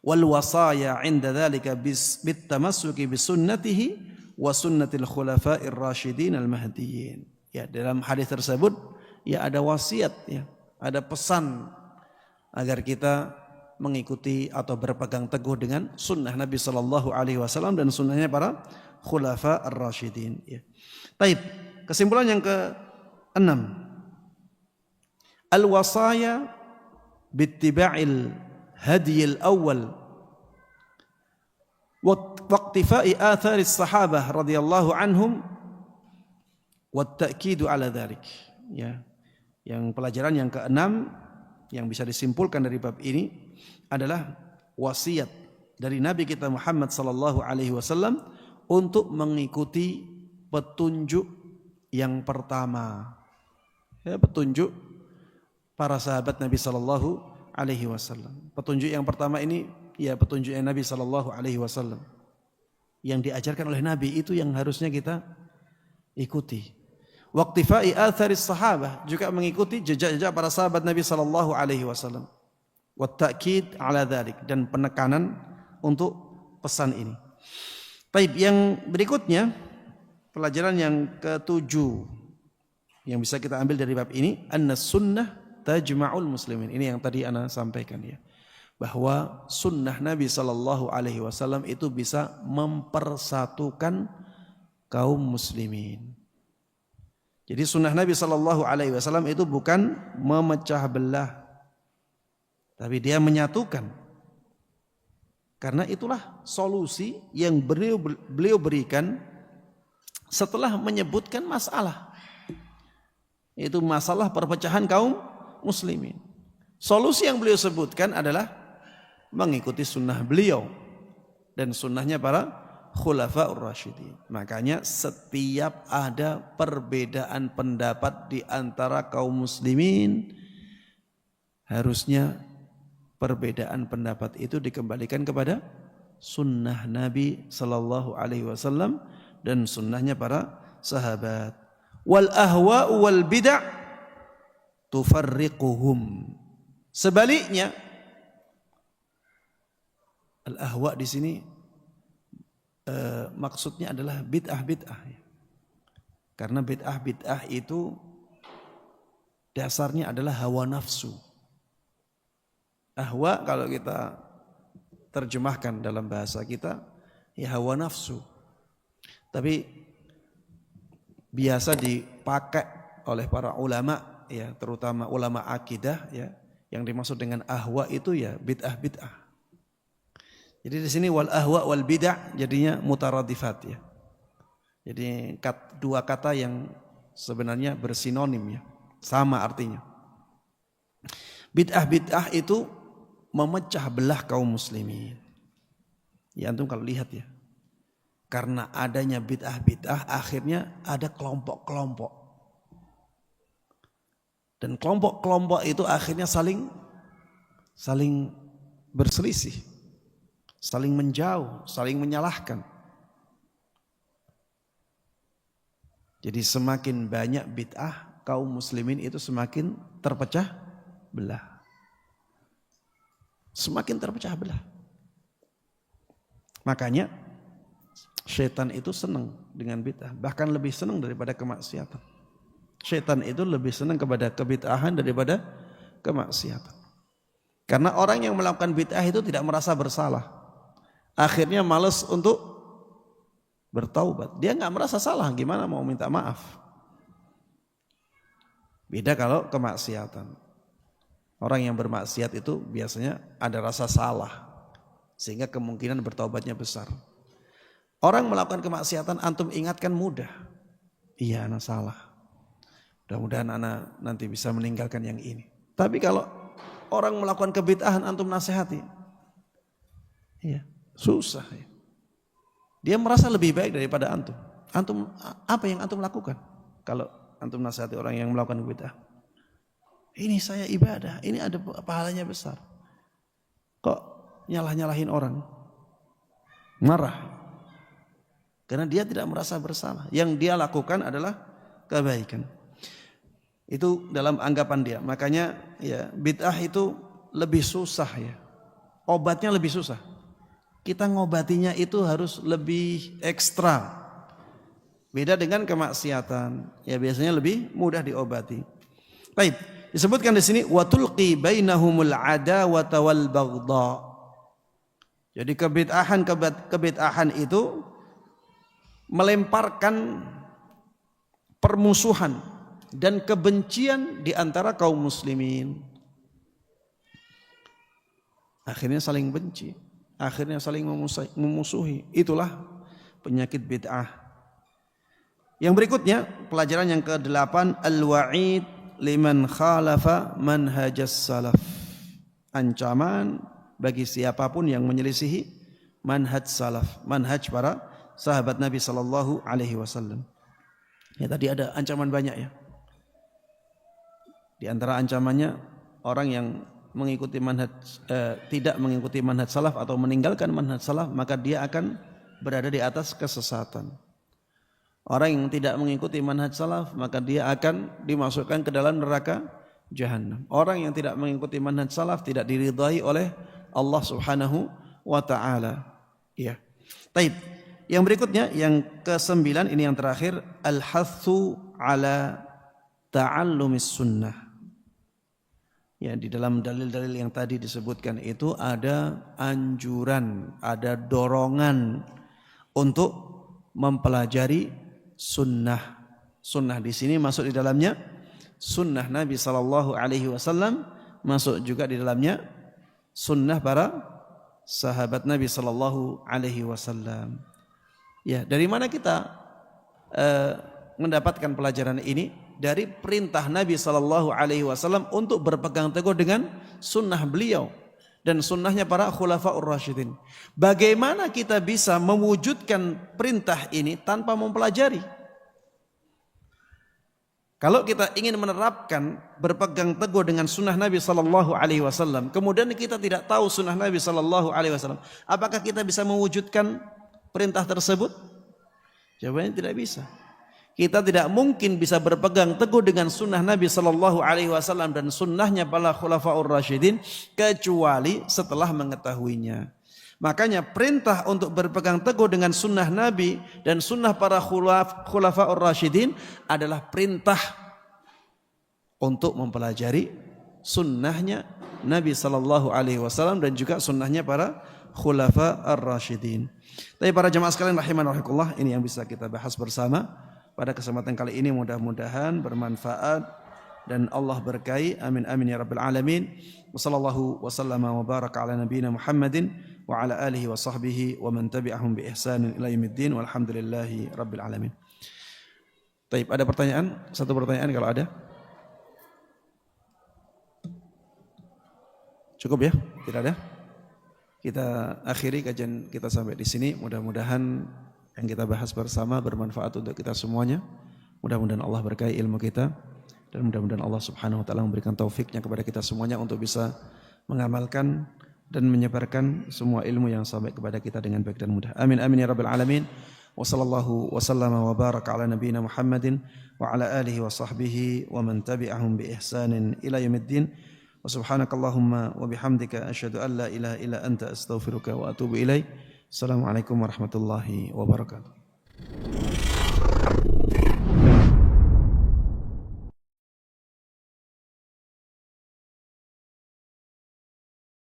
Wal wasaya 'inda dzalika bitamassuki bisunnatihi wa sunnatil khulafa'ir rasyidin al-mahdiyyin. Ya, dalam hadis tersebut ya ada wasiat ya, ada pesan agar kita mengikuti atau berpegang teguh dengan sunnah Nabi sallallahu alaihi wasallam dan sunnahnya para khulafa ar-rasyidin ya. Taib, kesimpulan yang ke-6. Al-wasaya bittiba'il hadiyil awal waqtifa'i atharis sahabah radhiyallahu anhum wat ta'kidu ala dzalik ya. Yang pelajaran yang ke-6 yang bisa disimpulkan dari bab ini adalah wasiat dari Nabi kita Muhammad sallallahu alaihi wasallam untuk mengikuti petunjuk yang pertama. Ya, petunjuk para sahabat Nabi sallallahu alaihi wasallam. Petunjuk yang pertama ini ya petunjuknya Nabi sallallahu alaihi wasallam. Yang diajarkan oleh Nabi itu yang harusnya kita ikuti. Waqtifai atharis sahabah, juga mengikuti jejak-jejak para sahabat Nabi sallallahu alaihi wasallam. Wa ta'kid ala dzalik, dan penekanan untuk pesan ini. Baik, yang berikutnya pelajaran yang ke-7 yang bisa kita ambil dari bab ini, anna sunnah tajma'ul muslimin. Ini yang tadi ana sampaikan ya. Bahwa sunnah Nabi sallallahu alaihi wasallam itu bisa mempersatukan kaum muslimin. Jadi sunnah Nabi sallallahu alaihi wasallam itu bukan memecah belah, tapi dia menyatukan. Karena itulah solusi yang beliau berikan setelah menyebutkan masalah. Itu masalah perpecahan kaum muslimin. Solusi yang beliau sebutkan adalah mengikuti sunnah beliau dan sunnahnya para khulafaur rasyidin. Makanya setiap ada perbedaan pendapat di antara kaum muslimin, harusnya perbedaan pendapat itu dikembalikan kepada sunnah Nabi sallallahu alaihi wasallam dan sunnahnya para sahabat. Wal ahwa wal bid'ah tufarriquhum. Sebaliknya, al ahwa di sini maksudnya adalah bid'ah-bid'ah. Karena bid'ah-bid'ah itu dasarnya adalah hawa nafsu. Ahwa kalau kita terjemahkan dalam bahasa kita ya hawa nafsu. Tapi biasa dipakai oleh para ulama ya, terutama ulama akidah ya, yang dimaksud dengan ahwa itu ya bid'ah-bid'ah. Jadi di sini wal ahwa wal bid'ah jadinya mutaradifat ya. Jadi dua kata yang sebenarnya bersinonim ya, sama artinya. Bid'ah-bid'ah itu memecah belah kaum muslimin. Ya antum kalau lihat ya, karena adanya bid'ah-bid'ah akhirnya ada kelompok-kelompok. Dan kelompok-kelompok itu akhirnya saling berselisih, saling menjauh, saling menyalahkan. Jadi semakin banyak bid'ah, kaum muslimin itu semakin terpecah belah. Semakin terpecah belah. Makanya syaitan itu senang dengan bid'ah, bahkan lebih senang daripada kemaksiatan. Syaitan itu lebih senang kepada kebid'ahan daripada kemaksiatan. Karena orang yang melakukan bid'ah itu tidak merasa bersalah. Akhirnya malas untuk bertaubat. Dia nggak merasa salah, gimana mau minta maaf. Beda kalau kemaksiatan. Orang yang bermaksiat itu biasanya ada rasa salah, sehingga kemungkinan bertaubatnya besar. Orang melakukan kemaksiatan antum ingatkan mudah. Iya anak salah. Mudah-mudahan anak nanti bisa meninggalkan yang ini. Tapi kalau orang melakukan kebid'ahan antum nasihati, iya susah ya. Dia merasa lebih baik daripada antum. Antum apa yang antum lakukan? Kalau antum nasihati orang yang melakukan bid'ah, ini saya ibadah, ini ada pahalanya besar. Kok nyalah-nyalahin orang? Marah. Karena dia tidak merasa bersalah. Yang dia lakukan adalah kebaikan. Itu dalam anggapan dia. Makanya ya bid'ah itu lebih susah ya. Obatnya lebih susah. Kita ngobatinya itu harus lebih ekstra. Beda dengan kemaksiatan. Ya biasanya lebih mudah diobati. Baik, disebutkan di sini wa tulqi bainahumul adawata wal baghdha. Jadi kebid'ahan itu melemparkan permusuhan dan kebencian di antara kaum muslimin. Akhirnya saling benci, akhirnya saling memusuhi. Itulah penyakit bid'ah. Yang berikutnya, pelajaran yang ke-8, al-wa'id liman khalafa manhajas salaf. Ancaman bagi siapapun yang menyelisihi manhaj salaf, manhaj para sahabat Nabi sallallahu alaihi wasallam. Ya, tadi ada ancaman banyak ya. Di antara ancamannya orang yang mengikuti tidak mengikuti manhaj salaf atau meninggalkan manhaj salaf, maka dia akan berada di atas kesesatan. Orang yang tidak mengikuti manhaj salaf, maka dia akan dimasukkan ke dalam neraka Jahannam. Orang yang tidak mengikuti manhaj salaf tidak diridhai oleh Allah Subhanahu wa taala. Ya. Taib. Yang berikutnya yang ke-9, ini yang terakhir, al-hathu ala ta'allumis sunnah. Ya, di dalam dalil-dalil yang tadi disebutkan itu ada anjuran, ada dorongan untuk mempelajari sunnah. Sunnah di sini masuk di dalamnya sunnah Nabi sallallahu alaihi wasallam, masuk juga di dalamnya sunnah para sahabat Nabi sallallahu alaihi wasallam. Ya, dari mana kita mendapatkan pelajaran ini? Dari perintah Nabi sallallahu alaihi wasallam untuk berpegang teguh dengan sunnah beliau dan sunnahnya para khulafaur rasyidin. Bagaimana kita bisa mewujudkan perintah ini tanpa mempelajari? Kalau kita ingin menerapkan berpegang teguh dengan sunnah Nabi sallallahu alaihi wasallam, kemudian kita tidak tahu sunnah Nabi sallallahu alaihi wasallam, apakah kita bisa mewujudkan perintah tersebut? Jawabannya tidak bisa. Kita tidak mungkin bisa berpegang teguh dengan sunnah Nabi sallallahu alaihi wasallam dan sunnahnya para khulafaur rasyidin kecuali setelah mengetahuinya. Makanya perintah untuk berpegang teguh dengan sunnah Nabi dan sunnah para khulafaur rasyidin adalah perintah untuk mempelajari sunnahnya Nabi sallallahu alaihi wasallam dan juga sunnahnya para khulafaur rasyidin. Tapi para jemaah sekalian rahimanallah, ini yang bisa kita bahas bersama pada kesempatan kali ini. Mudah-mudahan bermanfaat dan Allah berkahi. Amin amin ya rabbal alamin. Wassallallahu wasallama wa baraka ala nabiyyina Muhammadin wa ala alihi wa sahbihi wa man tabi'ahum bi ihsanin ila yaumiddin walhamdulillahi rabbil alamin. Baik, ada pertanyaan? Satu pertanyaan kalau ada. Cukup ya? Tidak ada? Kita akhiri kajian kita sampai di sini. Mudah-mudahan yang kita bahas bersama bermanfaat untuk kita semuanya. Mudah-mudahan Allah berkahi ilmu kita dan mudah-mudahan Allah Subhanahu wa taala memberikan taufiknya kepada kita semuanya untuk bisa mengamalkan dan menyebarkan semua ilmu yang sampai kepada kita dengan baik dan mudah. Amin amin ya rabbal alamin. Wa sallallahu wa sallama wa baraka ala nabiyyina Muhammadin wa ala alihi wa sahbihi wa man tabi'ahum bi ihsanin ila yaumiddin. Wa subhanakallahumma wa bihamdika asyhadu an la ilaha illa anta astaghfiruka wa atubu ilaik. Assalamualaikum warahmatullahi wabarakatuh.